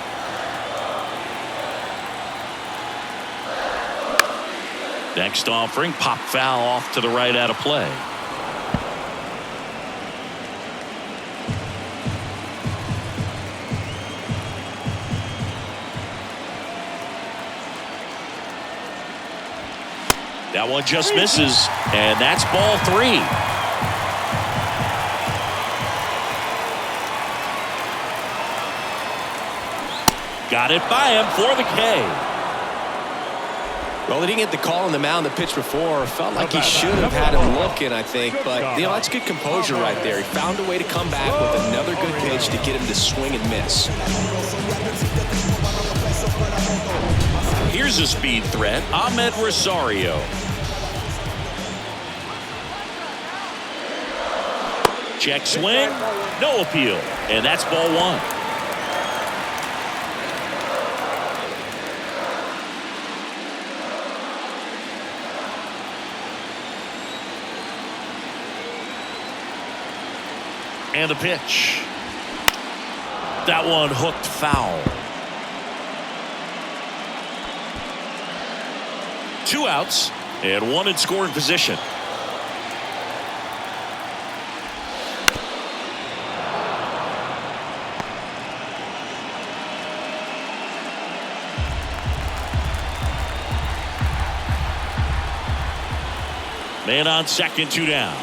[SPEAKER 1] Next offering, pop foul off to the right out of play. That one just misses, and that's ball 3. Got it by him for the K.
[SPEAKER 2] Well, they didn't get the call on the mound the pitch before. Felt like he should have had him looking, I think. But, you know, that's good composure right there. He found a way to come back with another good pitch to get him to swing and miss.
[SPEAKER 1] Here's a speed threat. Ahmed Rosario. Check swing. No appeal. And that's ball 1. And the pitch. That one hooked foul. 2 outs and 1 in scoring position. Man on second, 2 down.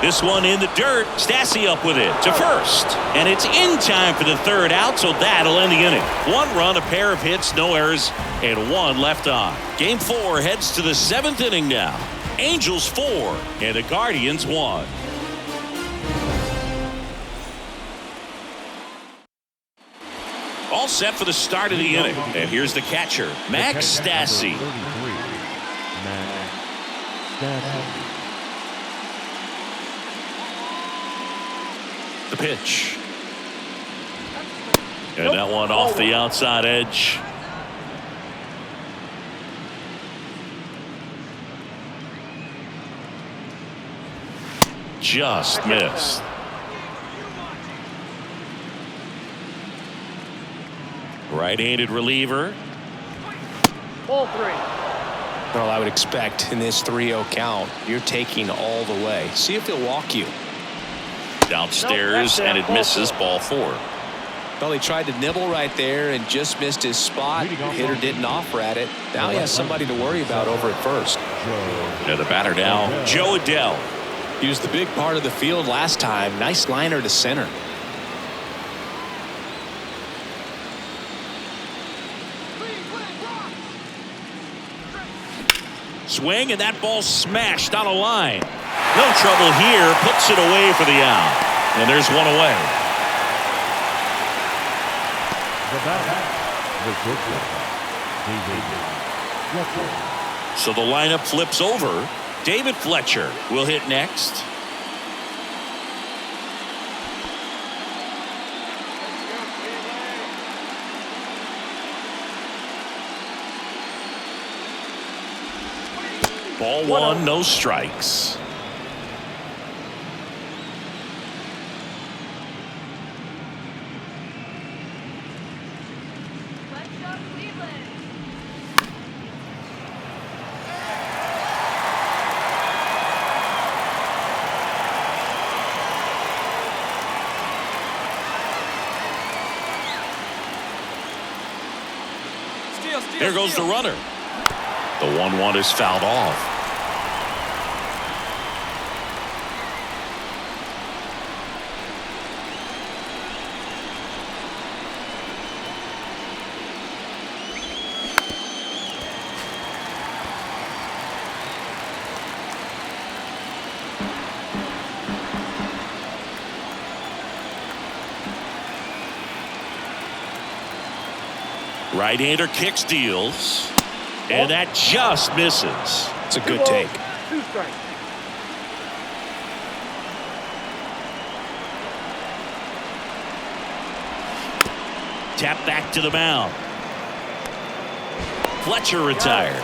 [SPEAKER 1] This one in the dirt. Stassi up with it to first. And it's in time for the third out, so that'll end the inning. 1 run, a pair of hits, no errors, and 1 left on. Game 4 heads to the 7th inning now. Angels 4 and the Guardians 1. All set for the start of the inning. And here's the catcher, Max Stassi. The pitch. And that one off the outside edge. Just missed. Right-handed reliever.
[SPEAKER 4] Ball 3.
[SPEAKER 2] Well, I would expect in this 3-0 count, you're taking all the way. See if they'll walk you.
[SPEAKER 1] Downstairs, and it misses, ball 4.
[SPEAKER 2] Well, he tried to nibble right there and just missed his spot. The hitter didn't offer at it. Now he has somebody to worry about over at first.
[SPEAKER 1] Yeah, the batter now, Joe Adell.
[SPEAKER 2] He was the big part of the field last time. Nice liner to center.
[SPEAKER 1] Swing, and that ball smashed on a line. No trouble here. Puts it away for the out. And there's 1 away. So the lineup flips over. David Fletcher will hit next. Ball 1, no strikes. There goes the runner. The 1-1 is fouled off. Right-hander kicks, deals, and that just misses.
[SPEAKER 2] It's a good take.
[SPEAKER 4] 2 strikes.
[SPEAKER 1] Tap back to the mound. Fletcher retired.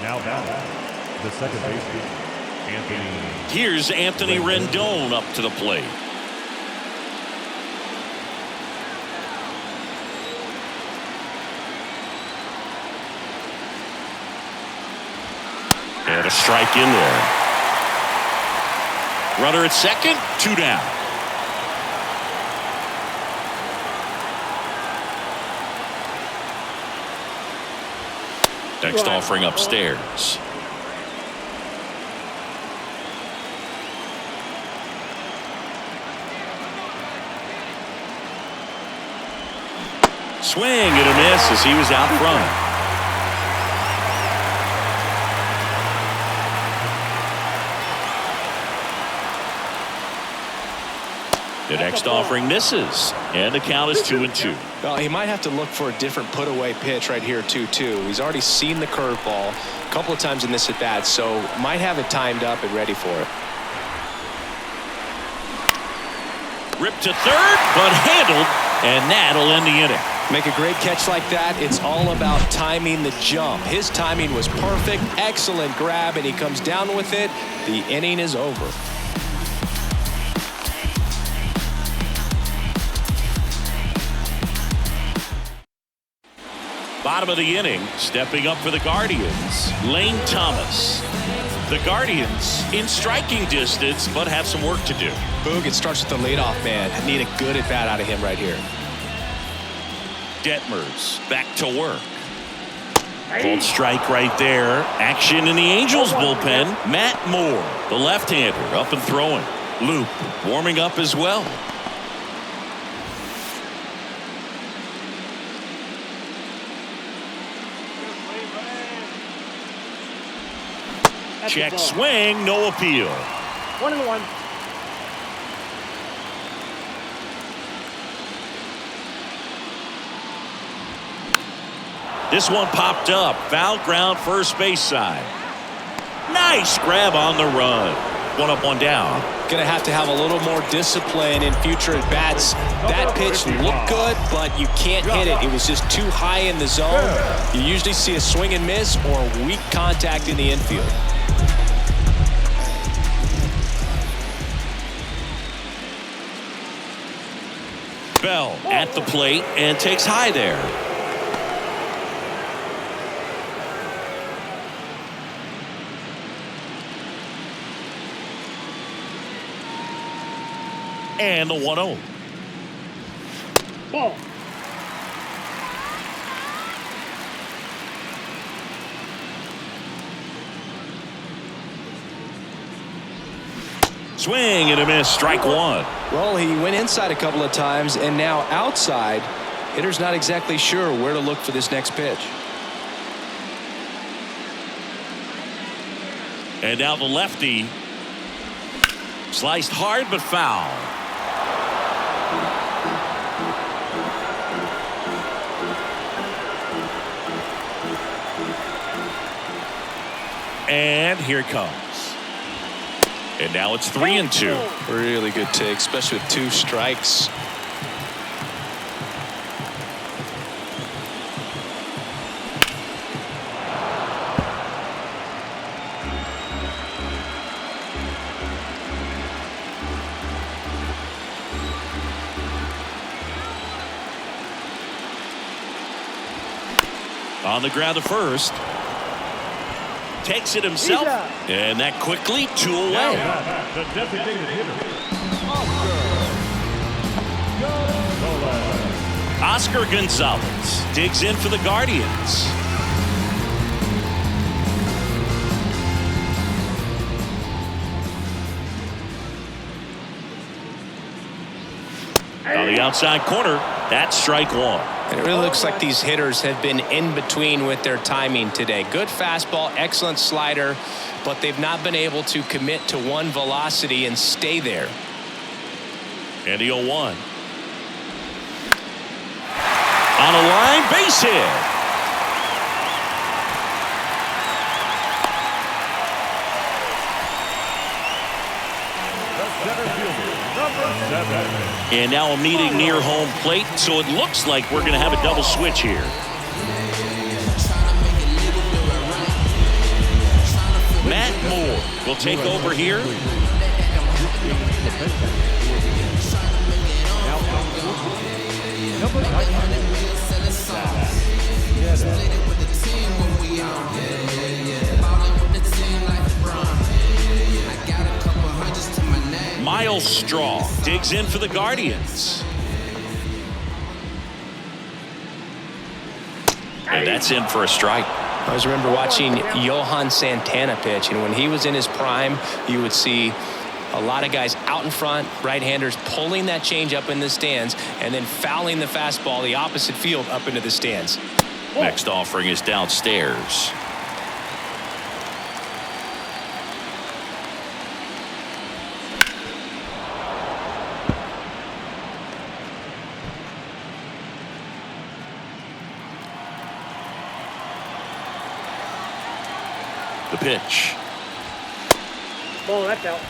[SPEAKER 3] Now the second baseman, Anthony.
[SPEAKER 1] Here's Anthony Rendon up to the plate. And a strike in there. Runner at second, 2 down. Next offering upstairs. Swing and a miss as he was out front. The next offering misses, and the count is 2-2.
[SPEAKER 2] Well, he might have to look for a different put-away pitch right here, 2-2. He's already seen the curveball a couple of times in this at-bat, so might have it timed up and ready for it.
[SPEAKER 1] Ripped to third, but handled, and that'll end the inning.
[SPEAKER 2] Make a great catch like that. It's all about timing the jump. His timing was perfect, excellent grab, and he comes down with it. The inning is over.
[SPEAKER 1] Bottom of the inning, stepping up for the Guardians, Lane Thomas. The Guardians in striking distance, but have some work to do.
[SPEAKER 2] Boog, it starts with the leadoff man. Need a good at-bat out of him right here.
[SPEAKER 1] Detmers back to work. Called strike right there. Action in the Angels bullpen. Matt Moore, the left-hander, up and throwing. Loop warming up as well. Check swing, no appeal.
[SPEAKER 4] 1-1.
[SPEAKER 1] This one popped up. Foul ground, first base side. Nice grab on the run. One up, one down.
[SPEAKER 2] Going to have a little more discipline in future at bats. That pitch looked good, but you can't hit it. It was just too high in the zone. You usually see a swing and miss or weak contact in the infield.
[SPEAKER 1] Bell at the plate and takes high there. And the 1-0.
[SPEAKER 4] Ball.
[SPEAKER 1] Swing and a miss. Strike one.
[SPEAKER 2] Well, he went inside a couple of times, and now outside. Hitter's not exactly sure where to look for this next pitch.
[SPEAKER 1] And now the lefty. Sliced hard but foul. And here it comes. And now it's 3-2.
[SPEAKER 2] Really good take, especially with 2 strikes.
[SPEAKER 1] On the ground to first. Takes it himself. And that quickly 2 away.
[SPEAKER 3] The designated hitter.
[SPEAKER 1] Oscar Gonzalez digs in for the Guardians. On the outside corner, that's strike one.
[SPEAKER 2] And it really looks like these hitters have been in between with their timing today. Good fastball, excellent slider, but they've not been able to commit to one velocity and stay there.
[SPEAKER 1] And the 0-1. On a line, base hit. And now a meeting near home plate, so it looks like we're going to have a double switch here. Matt Moore will take over here. Miles Straw digs in for the Guardians. And that's in for a strike.
[SPEAKER 2] I always remember watching Johan Santana pitch, and when he was in his prime, you would see a lot of guys out in front, right-handers pulling that change up in the stands and then fouling the fastball the opposite field up into the stands.
[SPEAKER 1] Next offering is downstairs. The pitch.
[SPEAKER 4] Ball, that's out.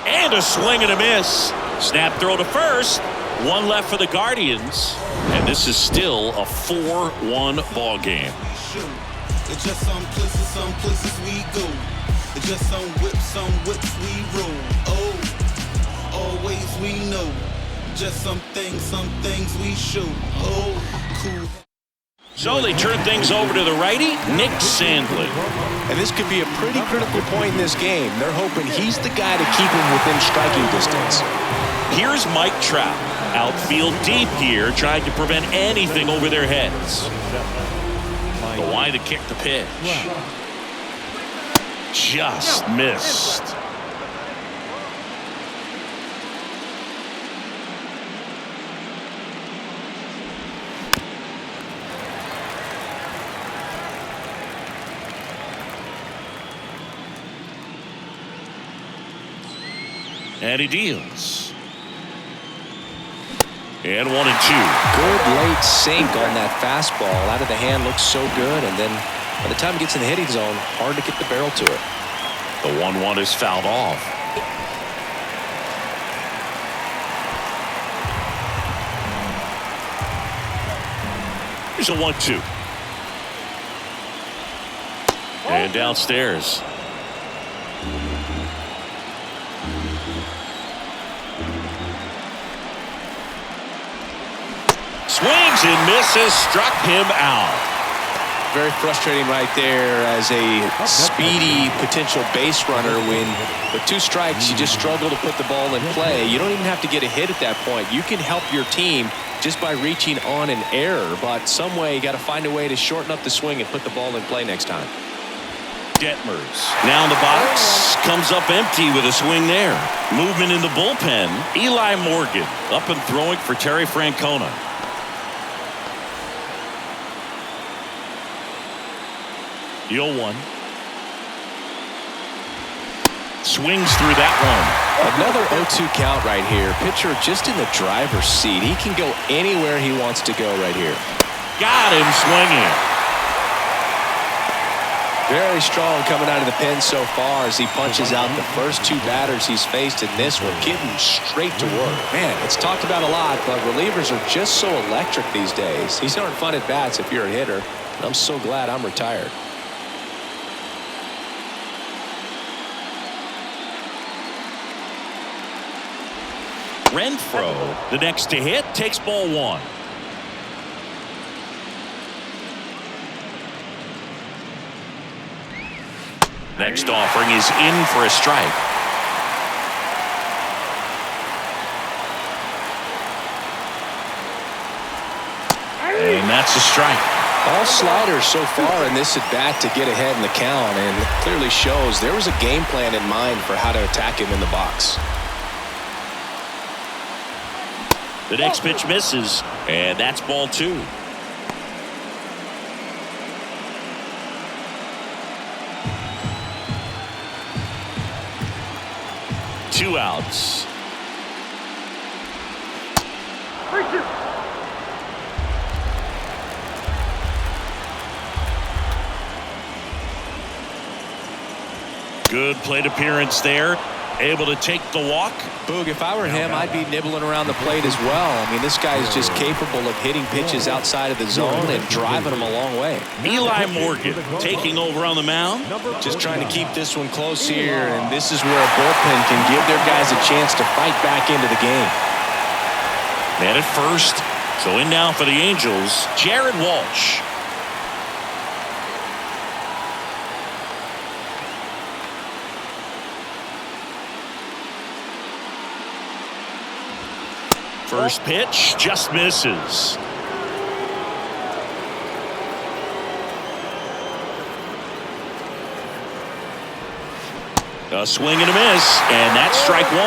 [SPEAKER 1] And a swing and a miss. Snap throw to first. One left for the Guardians. And this is still a 4-1 ball game.
[SPEAKER 6] It's just some places we go. It's just some whips we roll. Oh, always we know. Just some things we show. Oh, cool.
[SPEAKER 1] So they turn things over to the righty, Nick Sandlin.
[SPEAKER 2] And this could be a pretty critical point in this game. They're hoping he's the guy to keep him within striking distance.
[SPEAKER 1] Here's Mike Trout. Outfield deep here, trying to prevent anything over their heads. The line to kick the pitch. Just missed. And he deals. And 1-2.
[SPEAKER 2] Good late sink on that fastball. Out of the hand, looks so good. And then by the time it gets in the hitting zone, hard to get the barrel to it.
[SPEAKER 1] The 1-1 is fouled off. Here's a 1-2. And downstairs. Swings and misses, struck him out.
[SPEAKER 2] Very frustrating right there as a speedy potential base runner when with 2 strikes you just struggle to put the ball in play. You don't even have to get a hit at that point. You can help your team just by reaching on an error, but some way you got to find a way to shorten up the swing and put the ball in play next time.
[SPEAKER 1] Detmers now in the box, comes up empty with a swing there. Movement in the bullpen. Eli Morgan up and throwing for Terry Francona. The 0-1. Swings through that one.
[SPEAKER 2] Another 0-2 count right here. Pitcher just in the driver's seat. He can go anywhere he wants to go right here.
[SPEAKER 1] Got him swinging.
[SPEAKER 2] Very strong coming out of the pen so far as he punches out the first 2 batters he's faced in this one, getting straight to work. Man, it's talked about a lot, but relievers are just so electric these days. These aren't fun at bats if you're a hitter, and I'm so glad I'm retired.
[SPEAKER 1] Renfroe, the next to hit, takes ball 1. Next offering is in for a strike. And that's a strike.
[SPEAKER 2] All sliders so far in this at bat to get ahead in the count, and it clearly shows there was a game plan in mind for how to attack him in the box.
[SPEAKER 1] The next pitch misses, and that's ball 2. Two outs. Good plate appearance there. Able to take the walk.
[SPEAKER 2] Boog, if I were him, I'd be nibbling around the plate as well. I mean, this guy is just capable of hitting pitches outside of the zone and driving them a long way.
[SPEAKER 1] Eli Morgan taking over on the mound.
[SPEAKER 2] Just trying to keep this one close here, and this is where a bullpen can give their guys a chance to fight back into the game.
[SPEAKER 1] Man at first. So in now for the Angels, Jared Walsh. First pitch just misses. A swing and a miss, and that's strike 1.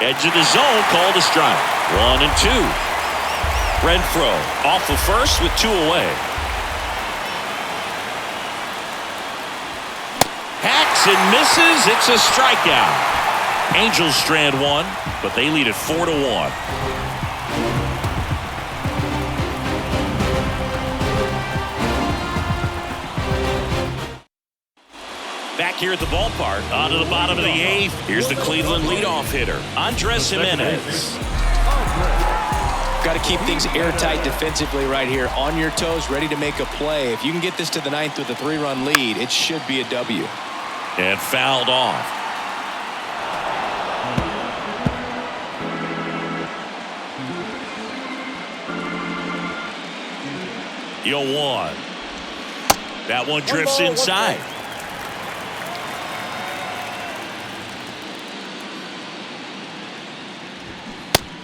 [SPEAKER 1] Edge of the zone, called a strike. 1-2. Renfroe off of first with 2 away. And misses. It's a strikeout. Angels strand 1, but they lead it 4-1. Back here at the ballpark, on to the bottom of the 8th. Here's the Cleveland leadoff hitter, Andres Jimenez.
[SPEAKER 2] Got to keep things airtight defensively right here. On your toes, ready to make a play. If you can get this to the 9th with a 3-run lead, it should be a W.
[SPEAKER 1] And fouled off. The 0-1. That one drifts
[SPEAKER 4] ball,
[SPEAKER 1] inside.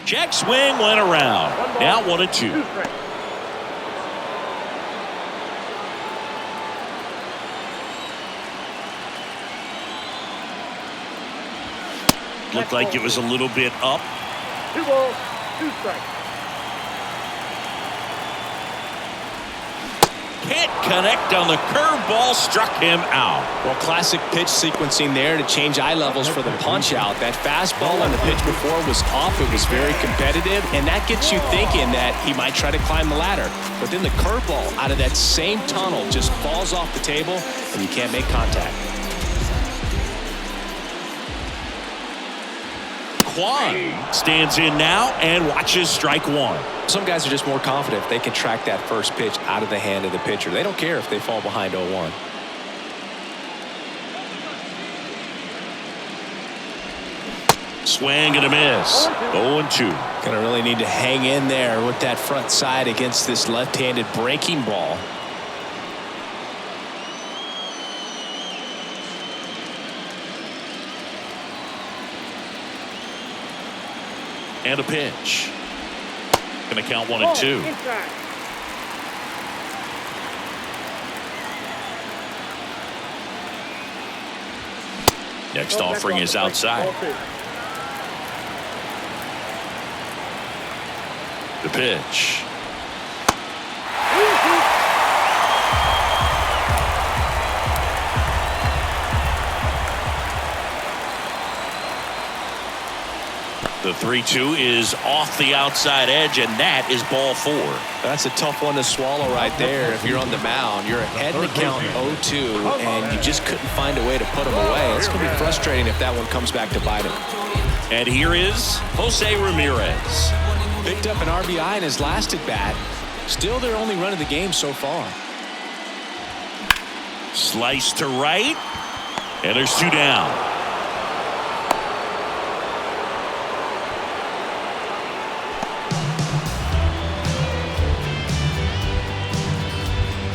[SPEAKER 1] Check swing went around. Now 1-2.
[SPEAKER 4] 2 strikes.
[SPEAKER 1] Looked like it was a little bit up.
[SPEAKER 4] 2 balls, 2 strikes.
[SPEAKER 1] Can't connect on the curveball, struck him out.
[SPEAKER 2] Well, classic pitch sequencing there to change eye levels for the punch out. That fastball on the pitch before was off. It was very competitive, and that gets you thinking that he might try to climb the ladder. But then the curveball out of that same tunnel just falls off the table, and you can't make contact.
[SPEAKER 1] Kwan stands in now and watches strike 1.
[SPEAKER 2] Some guys are just more confident if they can track that first pitch out of the hand of the pitcher. They don't care if they fall behind 0-1.
[SPEAKER 1] Swing and a miss. 0-2.
[SPEAKER 2] Gonna really need to hang in there with that front side against this left-handed breaking ball.
[SPEAKER 1] And a pitch. Gonna count 1-2.
[SPEAKER 4] Inside.
[SPEAKER 1] Next offering is outside. The pitch. The 3-2 is off the outside edge, and that is ball 4.
[SPEAKER 2] That's a tough one to swallow right there. If you're on the mound, you're ahead in the count 0-2, and you just couldn't find a way to put him away. It's going to be frustrating if that one comes back to bite him.
[SPEAKER 1] And here is Jose Ramirez.
[SPEAKER 2] Picked up an RBI in his last at bat. Still their only run of the game so far.
[SPEAKER 1] Slice to right, and there's 2 down.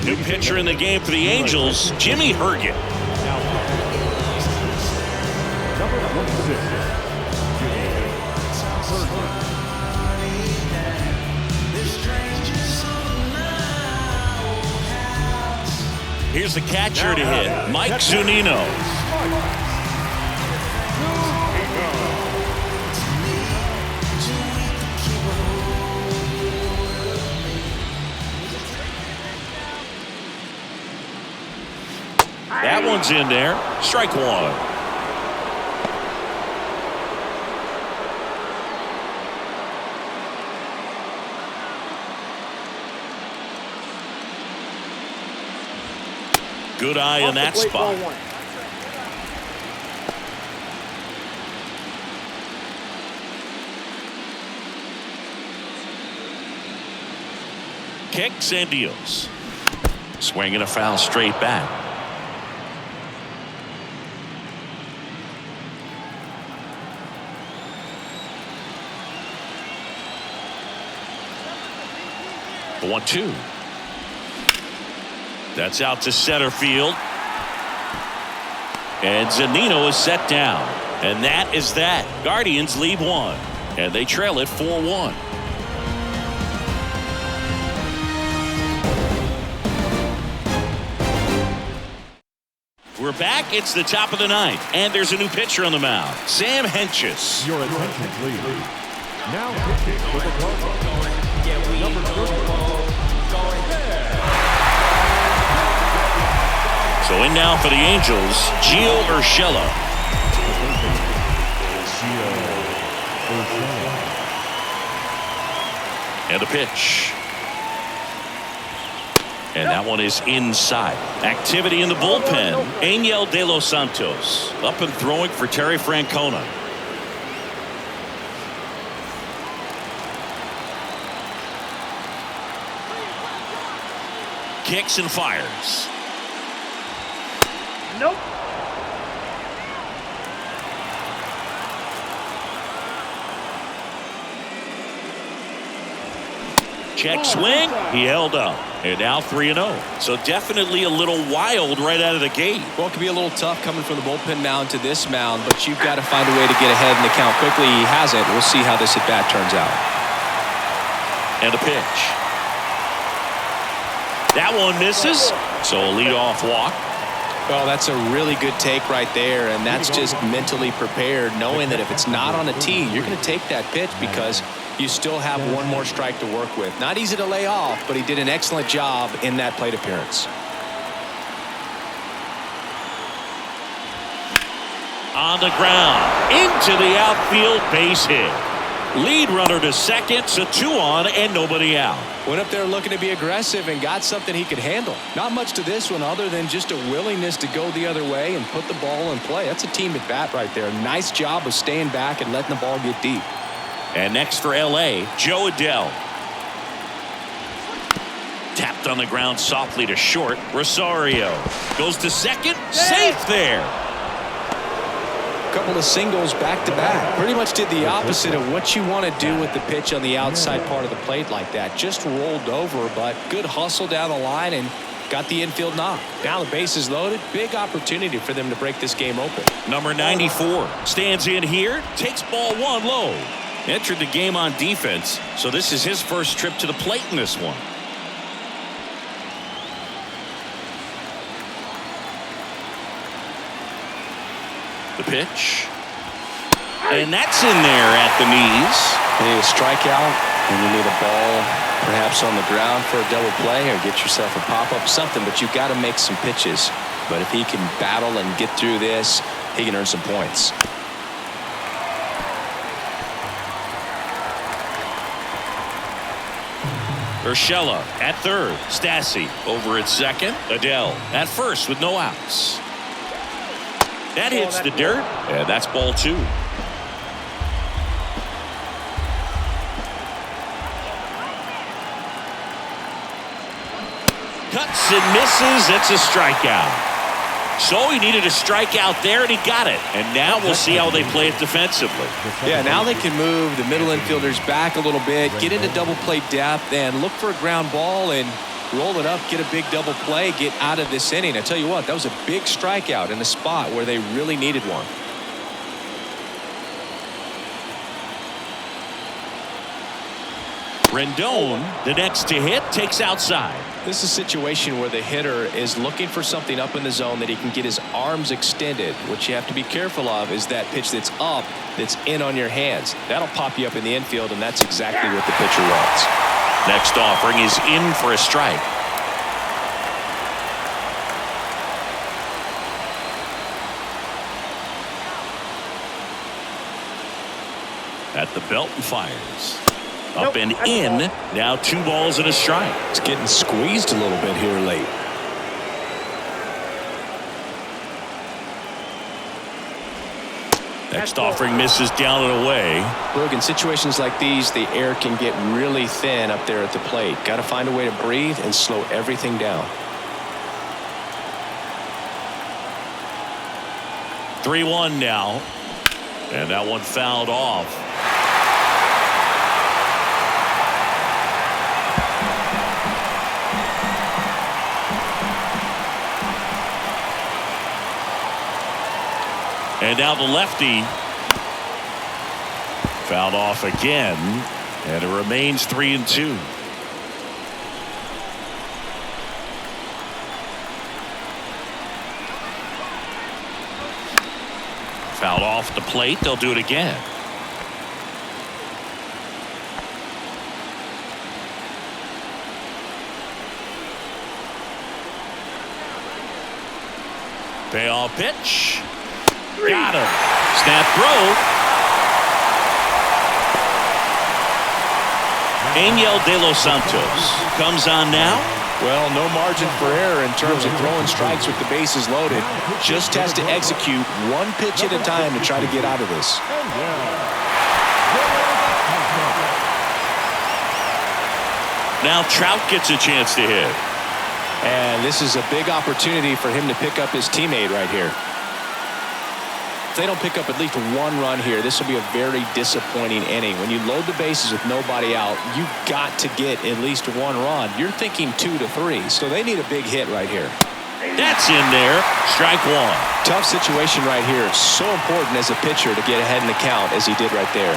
[SPEAKER 1] New pitcher in the game for the Angels, Jimmy Herget.
[SPEAKER 3] Number 16.
[SPEAKER 1] Here's the catcher to hit, Mike Zunino. That one's in there. Strike 1. Good eye in that spot. Kicks and deals. Swinging a foul straight back. The 1-2. That's out to center field. And Zunino is set down. And that is that. Guardians lead 1. And they trail it 4-1. We're back. It's the top of the 9th. And there's a new pitcher on the mound. Sam Hentges.
[SPEAKER 3] Your attention, please. Now pitching for the Cardinals. Number 34.
[SPEAKER 1] So in now for the Angels, Gio Urshela. And a pitch. And that one is inside. Activity in the bullpen. Angel De Los Santos up and throwing for Terry Francona. Kicks and fires.
[SPEAKER 4] Nope.
[SPEAKER 1] Check swing. He held up. And now 3-0. So definitely a little wild right out of the gate.
[SPEAKER 2] Well, it can be a little tough coming from the bullpen mound to this mound, but you've got to find a way to get ahead in the count quickly. He hasn't. We'll see how this at-bat turns out.
[SPEAKER 1] And a pitch. That one misses. So a leadoff walk.
[SPEAKER 2] Well, that's a really good take right there, and that's just mentally prepared, knowing that if it's not on a tee, you're going to take that pitch because you still have one more strike to work with. Not easy to lay off, but he did an excellent job in that plate appearance.
[SPEAKER 1] On the ground, into the outfield, base hit. Lead runner to second, so 2 on and nobody out.
[SPEAKER 2] Went up there looking to be aggressive and got something he could handle. Not much to this one other than just a willingness to go the other way and put the ball in play. That's a team at bat right there. Nice job of staying back and letting the ball get deep.
[SPEAKER 1] And next for L.A., Joe Adell. Tapped on the ground softly to short. Rosario goes to second. Safe there.
[SPEAKER 2] Couple of singles back to back. Pretty much did the opposite of what you want to do with the pitch on the outside part of the plate like that. Just rolled over, but good hustle down the line and got the infield knock. Now the base is loaded. Big opportunity for them to break this game open.
[SPEAKER 1] Number 94 stands in here, takes ball 1 low. Entered the game on defense, so this is his first trip to the plate in this one. The pitch. And that's in there at the knees.
[SPEAKER 2] You need a strikeout, and you need a ball perhaps on the ground for a double play or get yourself a pop-up, something, but you've got to make some pitches. But if he can battle and get through this, he can earn some points.
[SPEAKER 1] Urshela at third. Stassi over at second. Adell at first with no outs. That hits the dirt. Yeah, that's ball 2. Cuts and misses. It's a strikeout. So he needed a strikeout there, and he got it. And now we'll see how they play it defensively.
[SPEAKER 2] Yeah, now they can move the middle infielders back a little bit, get into double play depth, and look for a ground ball and roll it up, get a big double play, get out of this inning. I tell you what, that was a big strikeout in a spot where they really needed one.
[SPEAKER 1] Rendon, the next to hit, takes outside.
[SPEAKER 2] This is a situation where the hitter is looking for something up in the zone that he can get his arms extended. What you have to be careful of is that pitch that's up, that's in on your hands. That'll pop you up in the infield, and that's exactly what the pitcher wants.
[SPEAKER 1] Next offering is in for a strike. At the belt and fires. Up and in. Now 2 balls and a strike.
[SPEAKER 2] It's getting squeezed a little bit here late.
[SPEAKER 1] Next offering misses down and away.
[SPEAKER 2] Look, in situations like these, the air can get really thin up there at the plate. Got to find a way to breathe and slow everything down.
[SPEAKER 1] 3-1 now. And that one fouled off. And now the lefty fouled off again, and it remains 3-2. Fouled off the plate. They'll do it again. Payoff pitch. Got him. Snap throw. Angel De Los Santos comes on now.
[SPEAKER 2] Well, no margin for error in terms of throwing strikes with the bases loaded. Just has to execute one pitch at a time to try to get out of this.
[SPEAKER 1] Now Trout gets a chance to hit.
[SPEAKER 2] And this is a big opportunity for him to pick up his teammate right here. If they don't pick up at least one run here, this will be a very disappointing inning. When you load the bases with nobody out, you've got to get at least one run. You're thinking 2 to 3, so they need a big hit right here.
[SPEAKER 1] That's in there. Strike one.
[SPEAKER 2] Tough situation right here. It's so important as a pitcher to get ahead in the count as he did right there.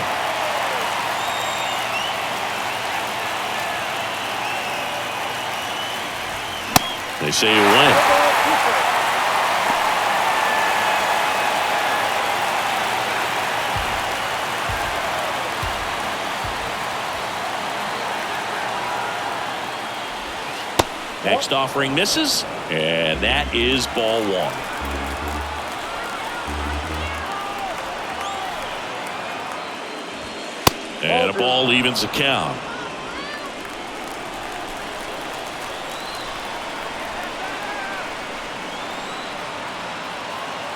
[SPEAKER 1] They say you win. Next offering misses, and that is ball one. And a ball evens the count.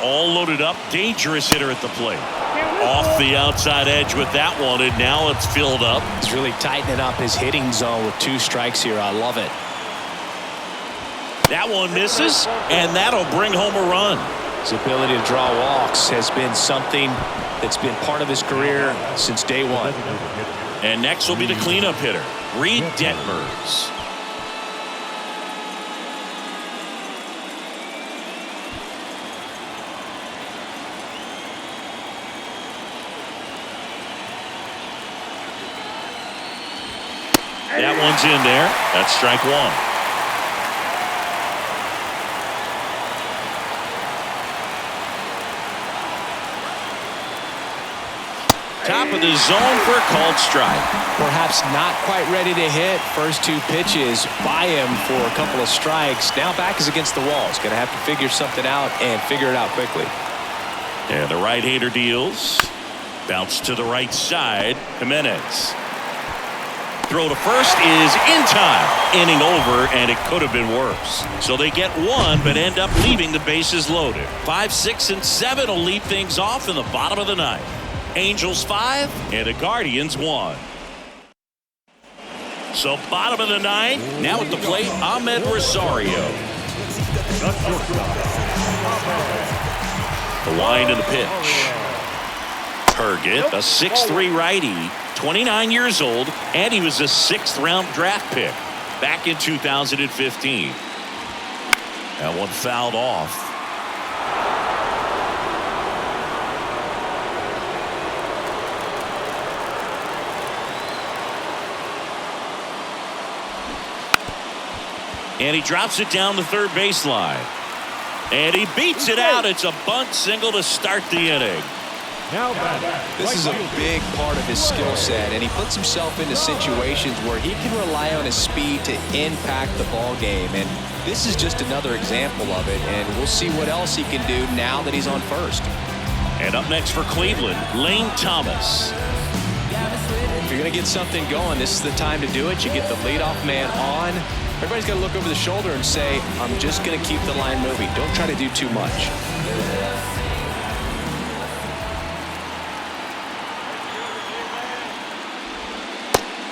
[SPEAKER 1] All loaded up, dangerous hitter at the plate. Off the outside edge with that one, and now it's filled up.
[SPEAKER 2] He's really tightening up his hitting zone with 2 strikes here. I love it.
[SPEAKER 1] That one misses, and that'll bring home a run.
[SPEAKER 2] His ability to draw walks has been something that's been part of his career since day one.
[SPEAKER 1] And next will be the cleanup hitter, Reed Detmers. That one's in there. That's strike one. Top of the zone for a called strike.
[SPEAKER 2] Perhaps not quite ready to hit. First 2 pitches by him for a couple of strikes. Now back is against the wall. He's going to have to figure something out and figure it out quickly.
[SPEAKER 1] And the right-hander deals. Bounce to the right side. Jimenez. Throw to first is in time. Inning over, and it could have been worse. So they get one, but end up leaving the bases loaded. 5, 6, and 7 will lead things off in the bottom of the ninth. Angels 5 and the Guardians 1. So bottom of the ninth. Now at the plate, Ahmed Rosario. The wind and the pitch. Target, a 6'3" righty, 29 years old, and he was a 6th-round draft pick back in 2015. That one fouled off. And he drops it down the third baseline. And he beats it out. It's a bunt single to start the inning.
[SPEAKER 2] This is a big part of his skill set, and he puts himself into situations where he can rely on his speed to impact the ball game. And this is just another example of it, and we'll see what else he can do now that he's on first.
[SPEAKER 1] And up next for Cleveland, Lane Thomas.
[SPEAKER 2] If you're going to get something going, this is the time to do it. You get the leadoff man on. Everybody's got to look over the shoulder and say, I'm just going to keep the line moving. Don't try to do too much.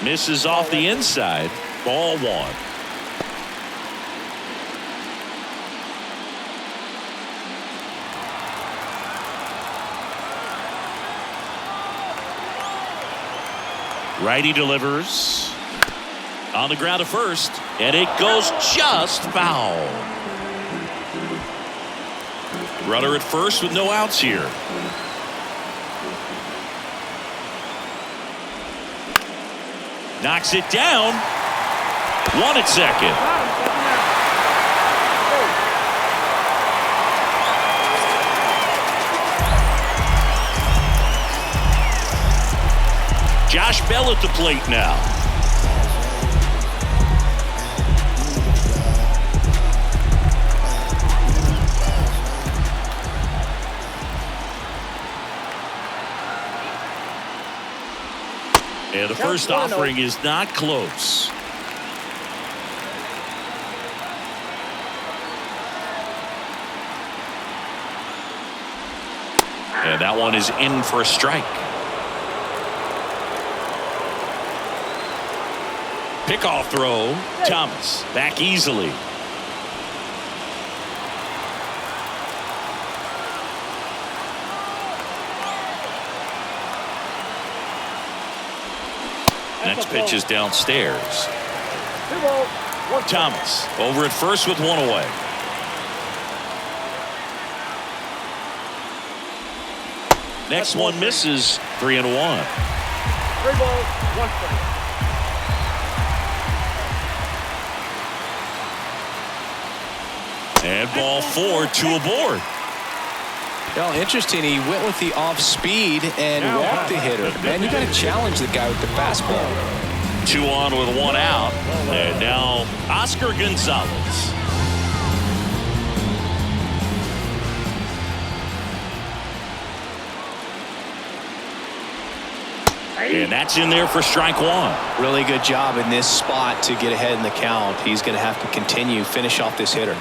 [SPEAKER 1] Misses off the inside. Ball one. Righty delivers. On the ground to first, and it goes just foul. Runner at first with no outs here. Knocks it down. One at second. Josh Bell at the plate now. And the first offering is not close. And that one is in for a strike. Pickoff throw. Thomas back easily. Next pitch is downstairs.
[SPEAKER 4] 2 balls, 1 strike.
[SPEAKER 1] Thomas over at first with one away. Next one misses. 3-1.
[SPEAKER 4] 3 balls, 1 strike.
[SPEAKER 1] And ball 4, 2 aboard.
[SPEAKER 2] Well, interesting. He went with the off speed and walked the hitter. Man, you got to challenge the guy with the fastball.
[SPEAKER 1] 2 on with 1 out. And now Oscar Gonzalez. And that's in there for strike 1.
[SPEAKER 2] Really good job in this spot to get ahead in the count. He's going to have to continue, finish off this hitter.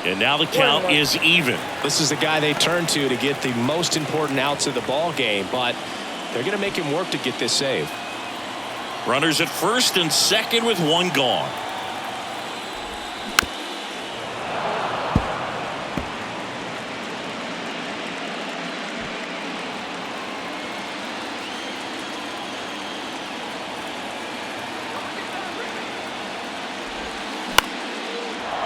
[SPEAKER 1] And now the count is even.
[SPEAKER 2] This is the guy they turn to get the most important outs of the ball game, but they're going to make him work to get this save.
[SPEAKER 1] Runners at first and second with 1 gone.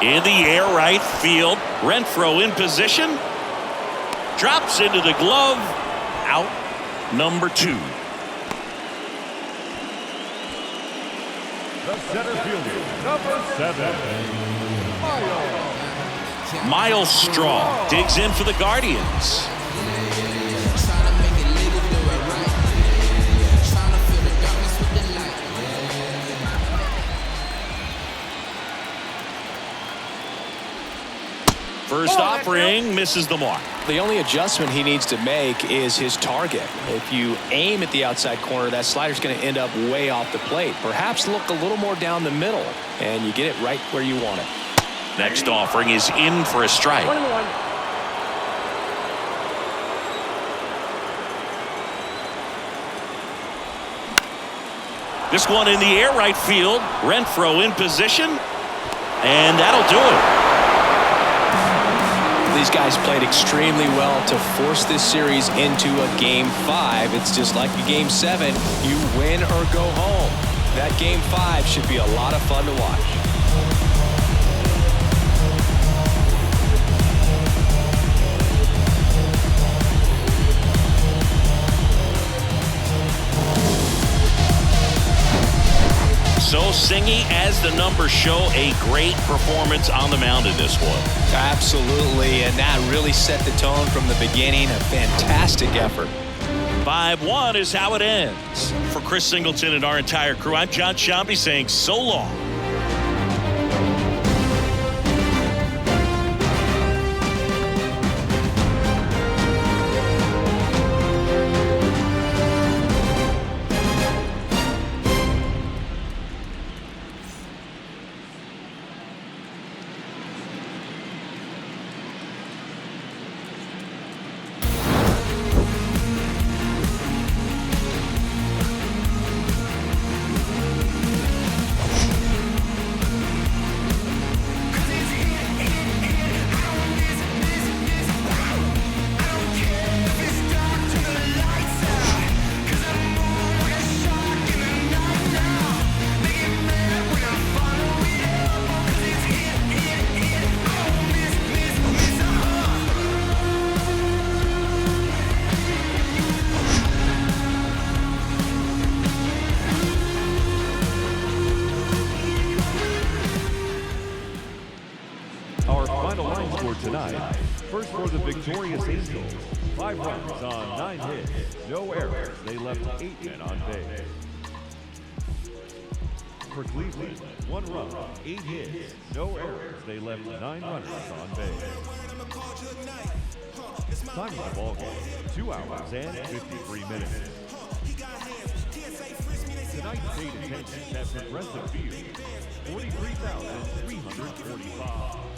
[SPEAKER 1] In the air, right field. Renfroe in position. Drops into the glove. Out number 2.
[SPEAKER 3] The center fielder, number 7,
[SPEAKER 1] Miles Straw digs in for the Guardians. First offering misses the mark.
[SPEAKER 2] The only adjustment he needs to make is his target. If you aim at the outside corner, that slider's going to end up way off the plate. Perhaps look a little more down the middle, and you get it right where you want it.
[SPEAKER 1] Next offering is in for a strike.
[SPEAKER 4] 21.
[SPEAKER 1] This one in the air, right field. Renfroe in position, and that'll do it.
[SPEAKER 2] These guys played extremely well to force this series into a Game 5. It's just like a Game 7. You win or go home. That Game 5 should be a lot of fun to watch.
[SPEAKER 1] So Singy, as the numbers show, a great performance on the mound in this one.
[SPEAKER 2] Absolutely, and that really set the tone from the beginning. A fantastic effort.
[SPEAKER 1] 5-1 is how it ends. For Chris Singleton and our entire crew, I'm John Shambi saying so long.
[SPEAKER 3] tonight. First for the victorious Angels, 5 runs on 9 hits, no errors. They left 8 men on base. For Cleveland, 1 run, 8 hits, no errors. They left 9 runners on base. Time of the ball game, 2 hours and 53 minutes. Tonight's state attendees have progressive views, 43,345.